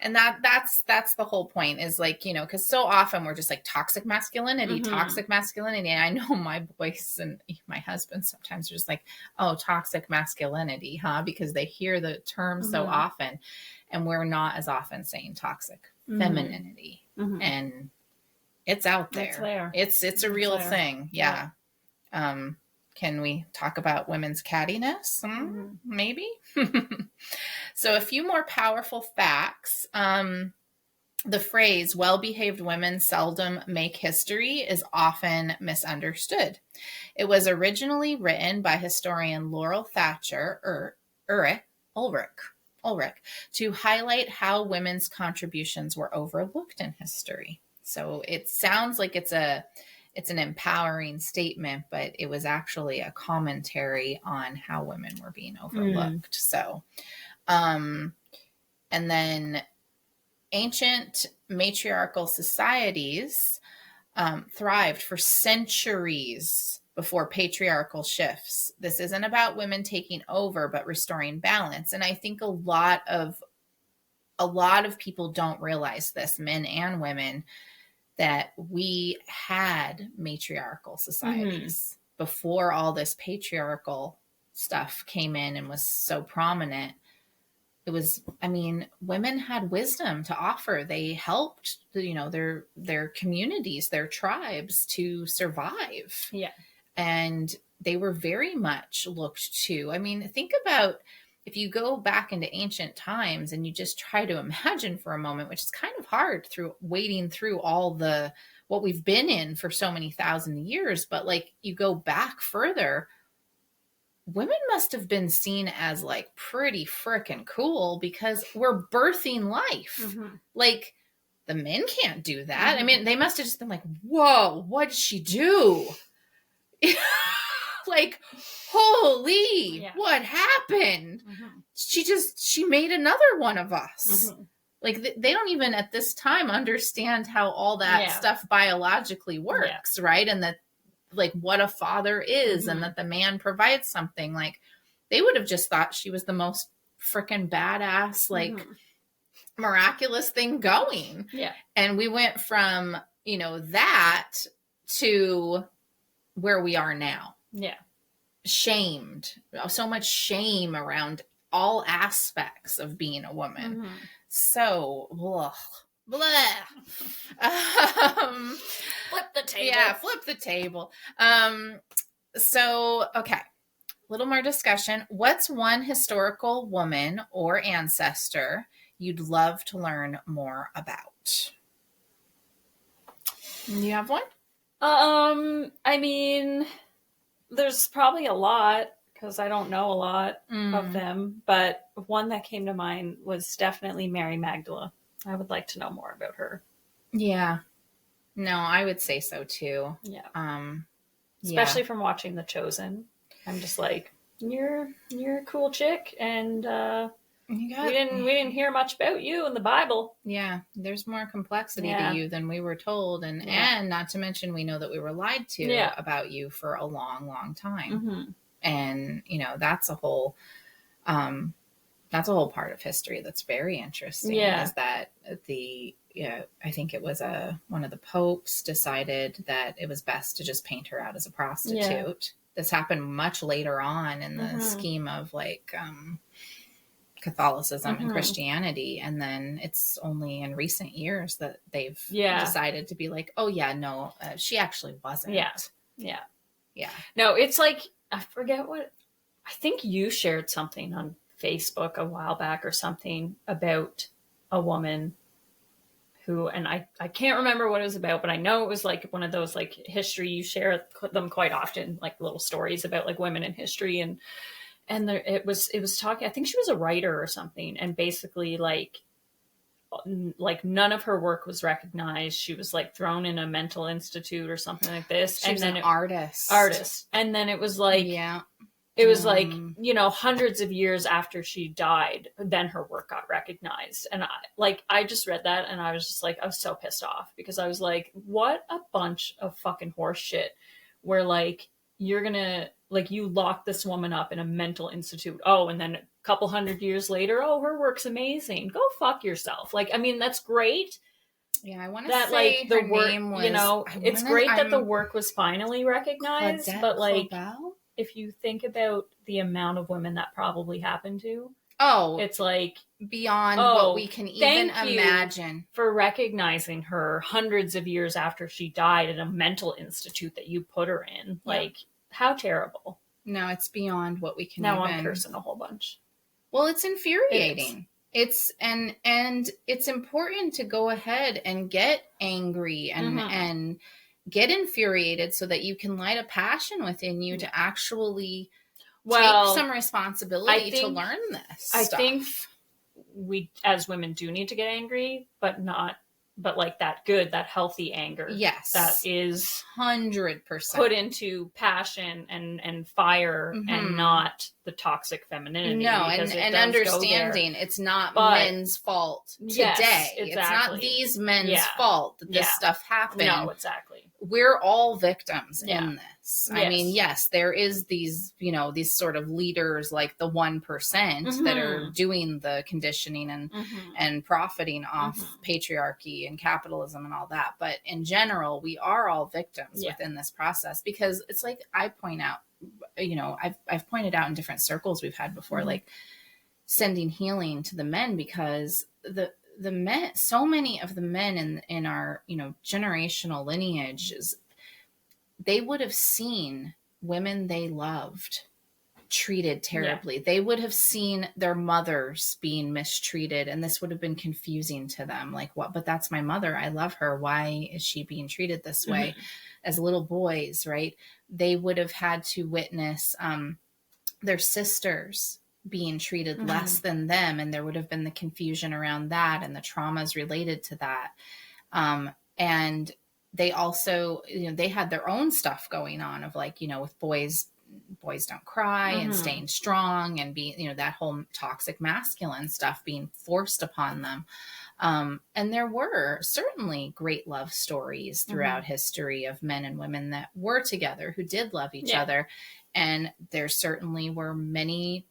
And that's the whole point is like, you know, because so often we're just like toxic masculinity. And I know my boys and my husband sometimes are just like, oh, toxic masculinity, huh? Because they hear the term so often, and we're not as often saying toxic femininity. And it's out there. It's a real thing. Yeah. Can we talk about women's cattiness? Maybe. So a few more powerful facts. The phrase well-behaved women seldom make history is often misunderstood. It was originally written by historian Laurel Thatcher Ulrich to highlight how women's contributions were overlooked in history. So it sounds like it's an empowering statement, but it was actually a commentary on how women were being overlooked. So, and then ancient matriarchal societies thrived for centuries before patriarchal shifts. This isn't about women taking over, but restoring balance. And I think a lot of people don't realize this, men and women, that we had matriarchal societies before all this patriarchal stuff came in and was so prominent. It was, I mean, women had wisdom to offer. They helped, you know, their communities, their tribes to survive. Yeah. And they were very much looked to. I mean, think about if you go back into ancient times and you just try to imagine for a moment, which is kind of hard through wading through all what we've been in for so many thousand years. But like you go back further, women must have been seen as like pretty freaking cool because we're birthing life. Like the men can't do that. I mean, they must have just been like, whoa, what did she do? Like, holy, what happened? She made another one of us. Like they don't even at this time understand how all that stuff biologically works, right? And that like what a father is and that the man provides something. Like they would have just thought she was the most freaking badass, like miraculous thing going. Yeah. And we went from, you know, that to where we are now. Yeah. Shamed. So much shame around all aspects of being a woman. So, blah. Flip the table. Yeah, flip the table. So, okay. A little more discussion. What's one historical woman or ancestor you'd love to learn more about? You have one? I mean, there's probably a lot because I don't know a lot of them, but one that came to mind was definitely Mary Magdalene. I would like to know more about her. Yeah. No, I would say so too. Yeah. Especially from watching The Chosen. I'm just like, you're a cool chick, and we didn't hear much about you in the Bible. Yeah, there's more complexity to you than we were told, and not to mention we know that we were lied to about you for a long, long time, and that's a whole part of history that's very interesting. Is that I think it was one of the popes decided that it was best to just paint her out as a prostitute. Yeah. This happened much later on in the scheme of like Catholicism and Christianity, and then it's only in recent years that they've decided to be like, oh yeah, no, she actually wasn't. Yeah. No, it's like, I forget what, I think you shared something on Facebook a while back or something about a woman who, and I can't remember what it was about, but I know it was like one of those like history, you share them quite often, like little stories about like women in history, and there, it was talking, I think she was a writer or something, and basically like none of her work was recognized. She was like thrown in a mental institute or something like this. She was an artist. And then it was like, it was like, hundreds of years after she died, then her work got recognized. And I just read that and I was just like, I was so pissed off, because I was like, what a bunch of fucking horse shit, where like, you're gonna, like, you lock this woman up in a mental institute. Oh, and then a couple hundred years later, oh, her work's amazing. Go fuck yourself. Like, I mean, that's great. Yeah, I want to say like, the work, name was, it's great that the work was finally recognized, but like, if you think about the amount of women that probably happened to, it's like beyond what we can even imagine. For recognizing her hundreds of years after she died in a mental institute that you put her in. Like, how terrible. No, it's beyond what we can I'm cursing a whole bunch. Well, it's infuriating. It's and it's important to go ahead and get angry and get infuriated so that you can light a passion within you to actually take some responsibility to learn this stuff. I think we as women do need to get angry, but like that healthy anger. Yes. That is 100% put into passion and fire and not the toxic femininity. No, and understanding it's not men's fault today. Yes, exactly. It's not these men's fault that this stuff happened. No, exactly. We're all victims in this. I mean, yes, there is these, these sort of leaders like the 1% that are doing the conditioning and profiting off patriarchy and capitalism and all that. But in general, we are all victims within this process, because it's like I point out, I've pointed out in different circles we've had before, like sending healing to the men, because the men, so many of the men in our, generational lineages, they would have seen women they loved treated terribly. They would have seen their mothers being mistreated, and this would have been confusing to them. Like, what? But that's my mother. I love her. Why is she being treated this way? As little boys, right? They would have had to witness their sisters being treated less than them, and there would have been the confusion around that and the traumas related to that. And they also, they had their own stuff going on of like, with boys don't cry and staying strong and being, that whole toxic masculine stuff being forced upon them. And there were certainly great love stories throughout history of men and women that were together, who did love each other. And there certainly were many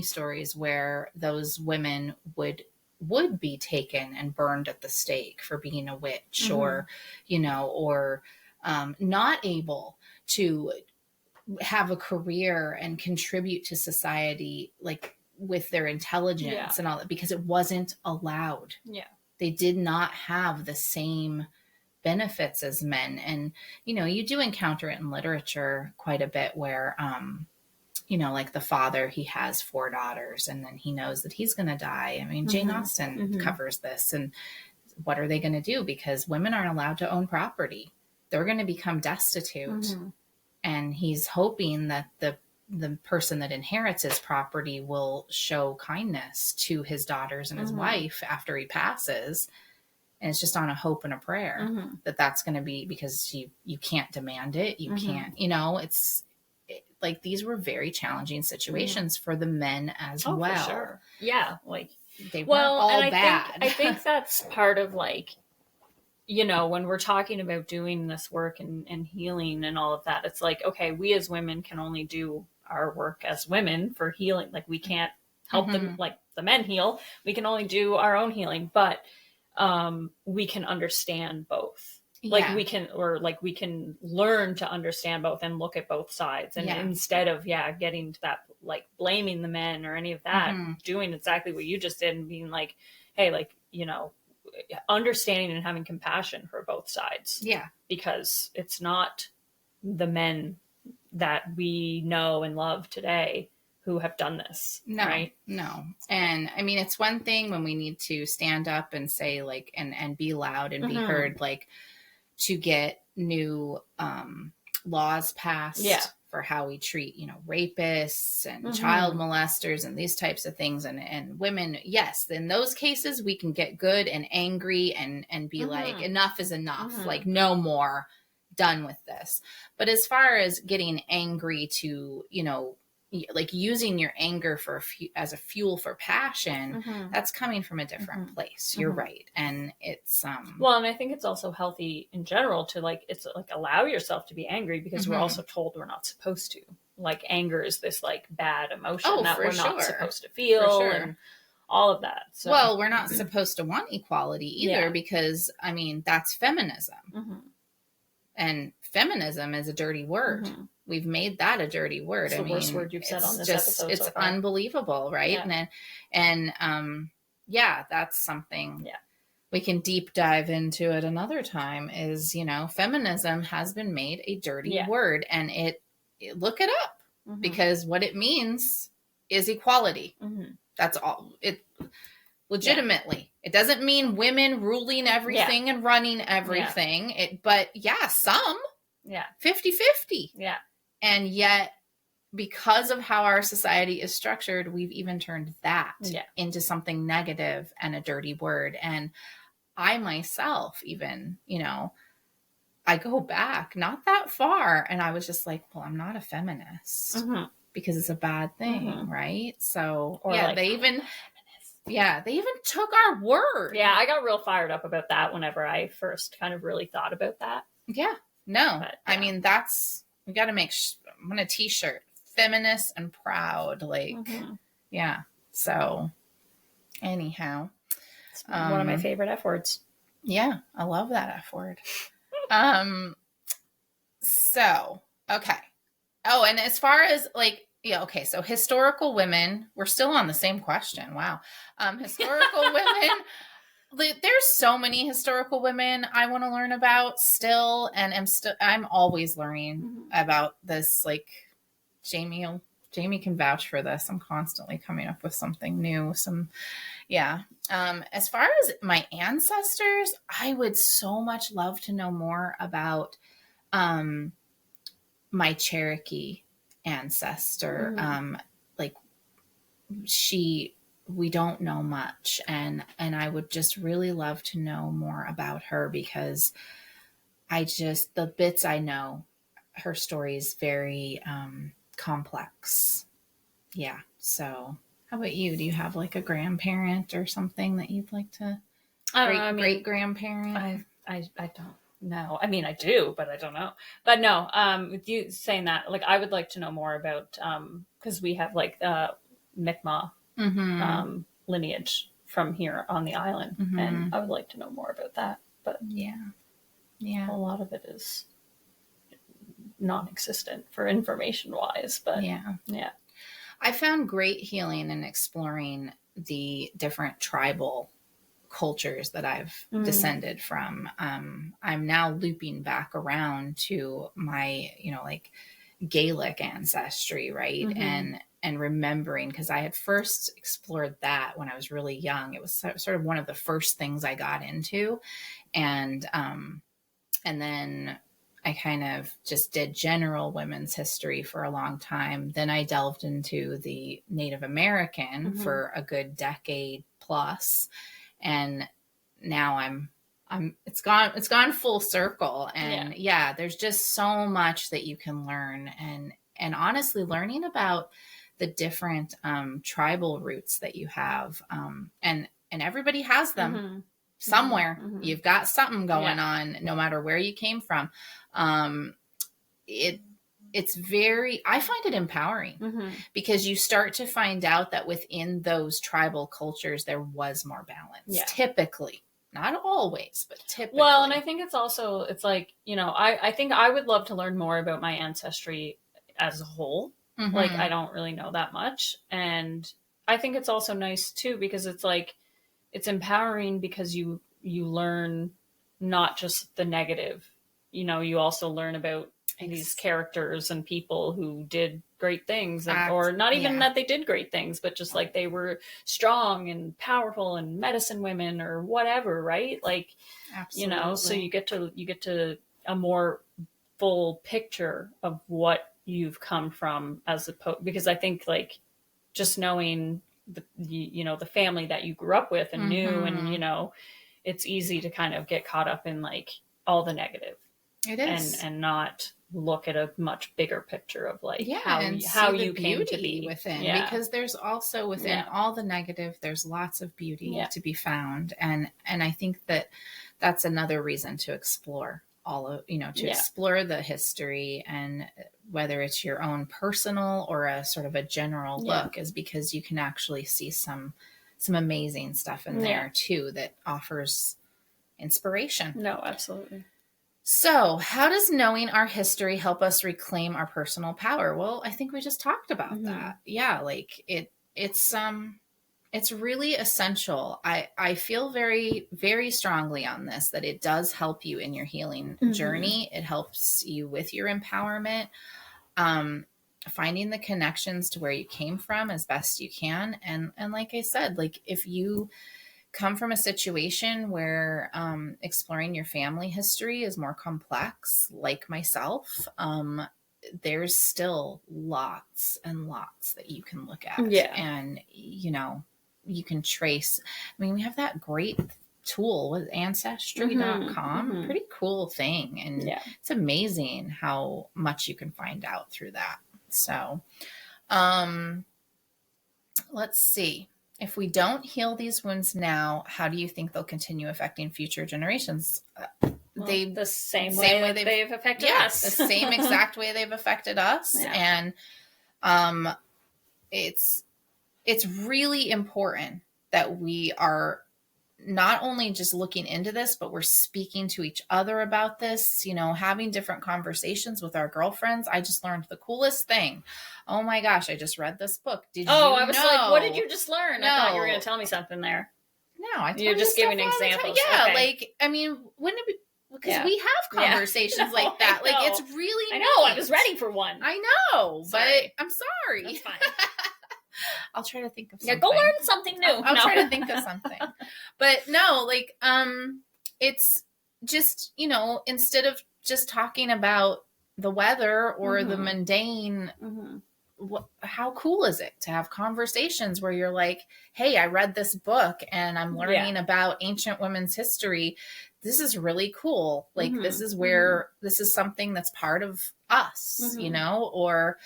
stories where those women would be taken and burned at the stake for being a witch or not able to have a career and contribute to society, like with their intelligence and all that, because it wasn't allowed. They did not have the same benefits as men. And, you do encounter it in literature quite a bit where, you know, like the father, he has 4 daughters and then he knows that he's going to die. I mean, Jane Austen covers this. And what are they going to do? Because women aren't allowed to own property. They're going to become destitute. And he's hoping that the person that inherits his property will show kindness to his daughters and his wife after he passes. And it's just on a hope and a prayer that that's going to be, because you can't demand it. You can't, you know, like these were very challenging situations for the men as well. For sure. Yeah. Like they weren't all bad. I think that's part of like, you know, when we're talking about doing this work and healing and all of that, it's like, okay, we as women can only do our work as women for healing. Like we can't help them, like the men heal. We can only do our own healing, but we can understand both. Like we can learn to understand both and look at both sides. And instead of, getting to that, like blaming the men or any of that, doing exactly what you just did and being like, hey, like, you know, understanding and having compassion for both sides. Yeah. Because it's not the men that we know and love today who have done this. No, right? No. And I mean, it's one thing when we need to stand up and say like, and be loud and be heard, like to get new laws passed for how we treat, you know, rapists and child molesters and these types of things. And women, yes, in those cases we can get good and angry and be like, enough is enough, like no more, done with this. But as far as getting angry to, you know, like using your anger as a fuel for passion, that's coming from a different place. You're right. And it's well, and I think it's also healthy in general to like, it's like allow yourself to be angry, because we're also told we're not supposed to. Like anger is this like bad emotion that we're not supposed to feel and all of that. So well, we're not supposed to want equality either, because I mean that's feminism. And feminism is a dirty word. We've made that a dirty word. It's the worst word you've said on this episode. It's unbelievable, right? And that's something we can deep dive into at another time. Is, you know, feminism has been made a dirty word, and it look it up, because what it means is equality. That's all it. Legitimately, it doesn't mean women ruling everything and running everything. But some 50-50. And yet, because of how our society is structured, we've even turned that into something negative and a dirty word. And I myself, even, you know, I go back not that far, and I was just like, well, I'm not a feminist because it's a bad thing, right? So, like, they even took our word. Yeah, I got real fired up about that whenever I first kind of really thought about that. Yeah, no, but, I mean, we got to make, I'm going to t-shirt, feminist and proud, like, so anyhow. It's one of my favorite F words. Yeah, I love that F word. So, okay. Oh, and as far as like, okay, so historical women, we're still on the same question. Wow. Historical women, there's so many historical women I want to learn about still, and I'm always learning about this. Like Jamie can vouch for this. I'm constantly coming up with something new. As far as my ancestors, I would so much love to know more about my Cherokee ancestor. We don't know much, and I would just really love to know more about her, because the bits I know, her story is very complex. Yeah. So how about you? Do you have like a grandparent or something that you'd like to great grandparent? I don't know. I mean, I do, but I don't know. But no, with you saying that, like, I would like to know more about, because we have like Mi'kmaq lineage from here on the island, and I would like to know more about that. But a lot of it is non-existent for information wise. But I found great healing in exploring the different tribal cultures that I've descended from. I'm now looping back around to my, Gaelic ancestry, right? And remembering, because I had first explored that when I was really young. It was sort of one of the first things I got into. And then I kind of just did general women's history for a long time. Then I delved into the Native American for a good decade plus. And now it's gone full circle. And yeah, there's just so much that you can learn. And honestly, learning about the different tribal roots that you have, and everybody has them somewhere. You've got something going on, no matter where you came from. It's very, I find it empowering because you start to find out that within those tribal cultures, there was more balance, typically. Not always, but typically. Well, and I think it's also, it's like, you know, I think I would love to learn more about my ancestry as a whole. Like, I don't really know that much. And I think it's also nice too, because it's like, it's empowering because you learn not just the negative, you know, you also learn about these characters and people who did great things, or not even that they did great things, but just like they were strong and powerful and medicine women or whatever, right? Like, you know, so you get to a more full picture of what you've come from, as opposed, because I think like just knowing the family that you grew up with and knew, and, you know, it's easy to kind of get caught up in like all the negative. It is. And not look at a much bigger picture of like how you came to be within, because there's also within all the negative, there's lots of beauty to be found. And I think that that's another reason to explore explore the history, and whether it's your own personal or a sort of a general look, is because you can actually see some amazing stuff in there too that offers inspiration. No, absolutely. So, how does knowing our history help us reclaim our personal power? Well, I think we just talked about that. Yeah, like it's really essential. I feel very, very strongly on this, that it does help you in your healing journey. It helps you with your empowerment, finding the connections to where you came from as best you can. And like I said, like if you come from a situation where exploring your family history is more complex, like myself, there's still lots and lots that you can look at. And, you know, you can trace. I mean, we have that great tool with ancestry.com. Pretty cool thing. And it's amazing how much you can find out through that. So let's see. If we don't heal these wounds now, how do you think they'll continue affecting future generations? The same way they've affected us. The same exact way they've affected us. And it's really important that we are not only just looking into this, but we're speaking to each other about this, you know, having different conversations with our girlfriends. I just learned the coolest thing. Oh my gosh, I just read this book. I was like, what did you just learn? No. I thought you were going to tell me something there. No, I told You're just giving examples. Yeah, okay. Like, I mean, wouldn't it be, because we have conversations like that. Like, it's really neat. I was ready for one. I know, but I'm sorry. That's fine. I'll try to think of something. Yeah, go learn something new. I'll try to think of something. But no, like, it's just, you know, instead of just talking about the weather or the mundane, how cool is it to have conversations where you're like, hey, I read this book and I'm learning about ancient women's history. This is really cool. Like, this is where, this is something that's part of us, you know, or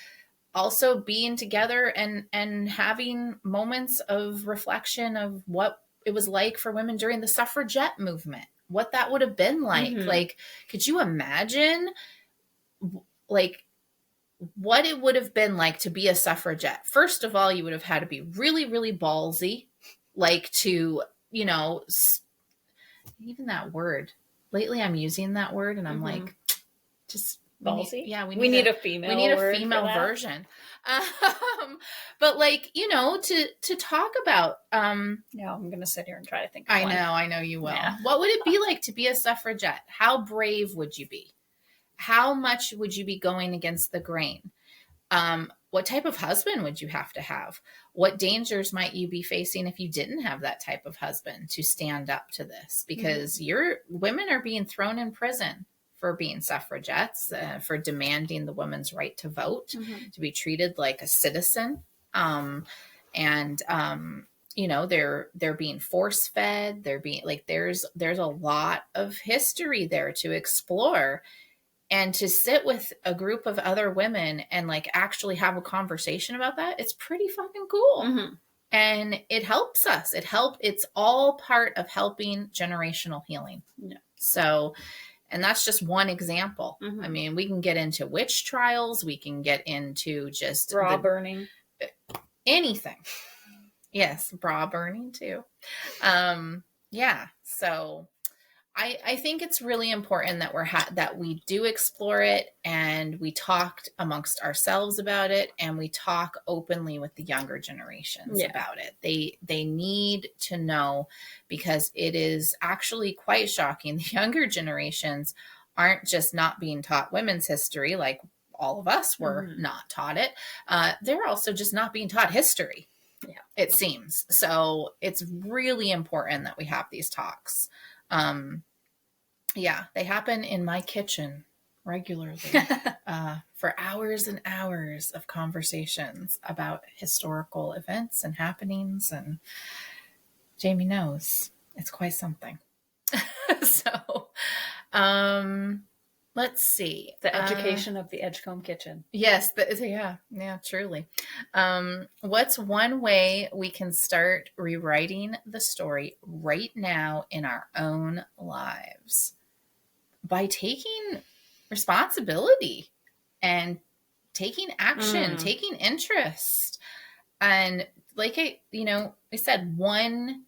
also being together and having moments of reflection of what it was like for women during the suffragette movement, what that would have been like. Like, could you imagine like what it would have been like to be a suffragette? First of all, you would have had to be really, really ballsy, like to, you know, even that word. Lately I'm using that word and I'm like, just ballsy. We need a female. We need a female version. But like, you know, to talk about. I'm gonna sit here and try to think. Of I know you will. Yeah. What would it be like to be a suffragette? How brave would you be? How much would you be going against the grain? What type of husband would you have to have? What dangers might you be facing if you didn't have that type of husband to stand up to this? Because women are being thrown in prison for being suffragettes, for demanding the woman's right to vote, to be treated like a citizen. They're being force fed. They're being like, there's a lot of history there to explore. And to sit with a group of other women and like actually have a conversation about that, it's pretty fucking cool. And it helps us. It's all part of helping generational healing. Yeah. So, and that's just one example. I mean, we can get into witch trials. We can get into just bra burning. Anything. Yes. Bra burning too. Yeah. So I think it's really important that that we do explore it, and we talked amongst ourselves about it, and we talk openly with the younger generations about it. They need to know, because it is actually quite shocking. The younger generations aren't just not being taught women's history like all of us were not taught it. They're also just not being taught history. Yeah, it seems. So it's really important that we have these talks. Yeah, they happen in my kitchen regularly for hours and hours of conversations about historical events and happenings. And Jamie knows it's quite something. So, let's see. The education of the Edgecombe kitchen. Yes. Yeah, truly. What's one way we can start rewriting the story right now in our own lives? By taking responsibility and taking action, taking interest. And like I said, one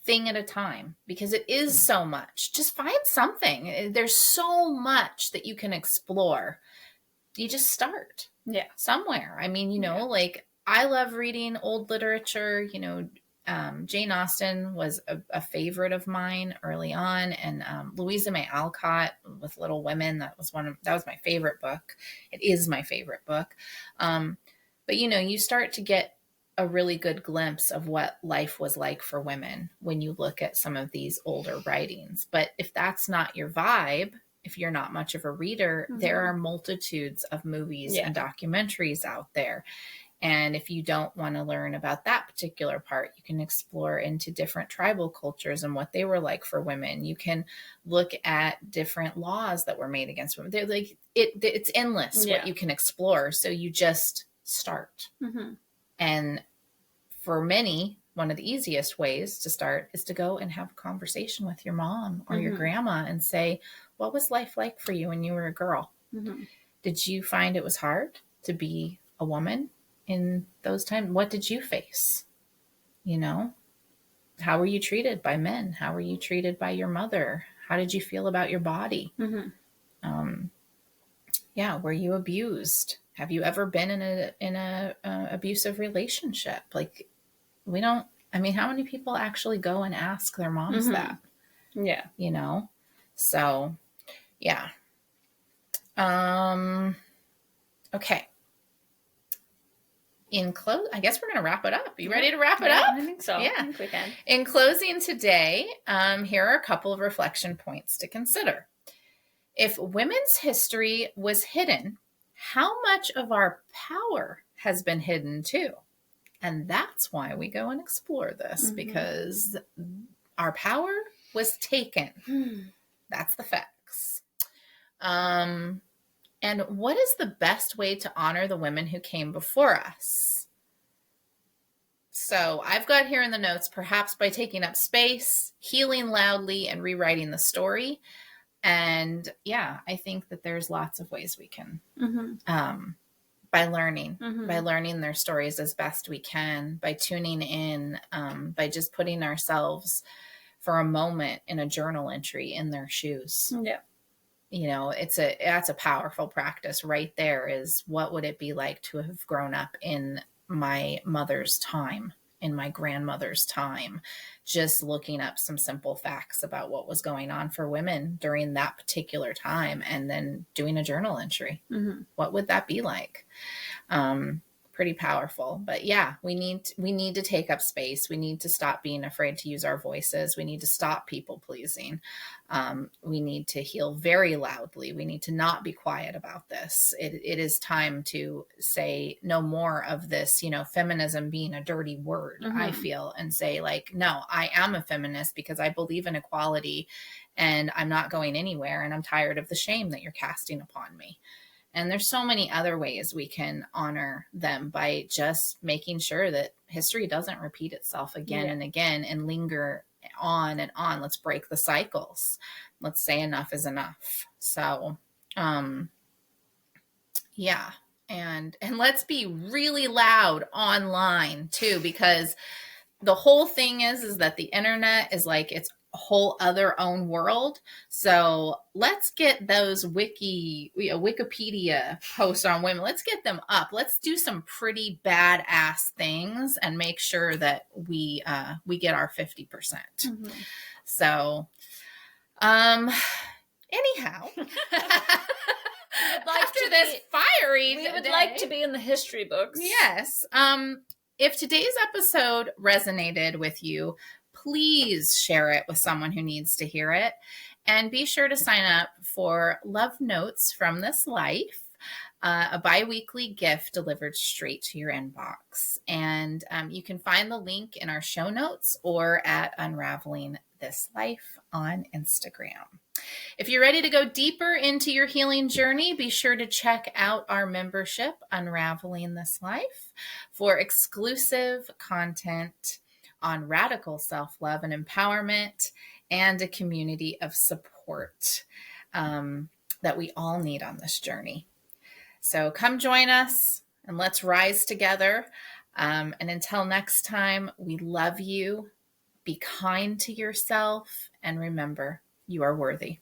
thing at a time, because it is so much. Just find something. There's so much that you can explore. You just start somewhere. I mean, like I love reading old literature, Jane Austen was a favorite of mine early on, and Louisa May Alcott with Little Women, that was my favorite book. It is my favorite book. But you start to get a really good glimpse of what life was like for women when you look at some of these older writings. But if that's not your vibe, if you're not much of a reader, there are multitudes of movies and documentaries out there. And if you don't want to learn about that particular part, you can explore into different tribal cultures and what they were like for women. You can look at different laws that were made against women. They're like, it's endless what you can explore. So you just start. And for many, one of the easiest ways to start is to go and have a conversation with your mom or your grandma and say, what was life like for you when you were a girl? Did you find it was hard to be a woman in those times? What did you face? How were you treated by men? How were you treated by your mother? How did you feel about your body? Were you abused? Have you ever been in a abusive relationship? Like, how many people actually go and ask their moms that? Yeah. So yeah. Okay. I guess we're going to wrap it up. You ready to wrap it up? I think so. Yeah. I think we can. In closing today, here are a couple of reflection points to consider. If women's history was hidden, how much of our power has been hidden too? And that's why we go and explore this, because our power was taken. That's the facts. And what is the best way to honor the women who came before us? So I've got here in the notes, perhaps by taking up space, healing loudly, and rewriting the story. And I think that there's lots of ways we can, by learning their stories as best we can, by tuning in, by just putting ourselves for a moment in a journal entry in their shoes. Yeah. That's a powerful practice right there. Is what would it be like to have grown up in my mother's time? in my grandmother's time, just looking up some simple facts about what was going on for women during that particular time, and then doing a journal entry. Mm-hmm. What would that be like? Pretty powerful. But yeah, we need to take up space. We need to stop being afraid to use our voices. We need to stop people pleasing. We need to heal very loudly. We need to not be quiet about this. It is time to say no more of this, feminism being a dirty word, mm-hmm. I feel, and say like, no, I am a feminist because I believe in equality and I'm not going anywhere. And I'm tired of the shame that you're casting upon me. And there's so many other ways we can honor them by just making sure that history doesn't repeat itself again and again and linger on and on. Let's break the cycles. Let's say enough is enough. So, yeah. And let's be really loud online too, because the whole thing is that the internet is like its whole other own world. So let's get those Wikipedia posts on women. Let's get them up. Let's do some pretty badass things and make sure that we get our 50%. Mm-hmm. So, anyhow, after this fiery, we would like to be in the history books. Yes. If today's episode resonated with you, please share it with someone who needs to hear it. And be sure to sign up for Love Notes from This Life, a bi-weekly gift delivered straight to your inbox. And you can find the link in our show notes or at Unraveling This Life on Instagram. If you're ready to go deeper into your healing journey, be sure to check out our membership, Unraveling This Life, for exclusive content on radical self-love and empowerment, and a community of support that we all need on this journey. So come join us and let's rise together. And until next time, we love you. Be kind to yourself and remember, you are worthy.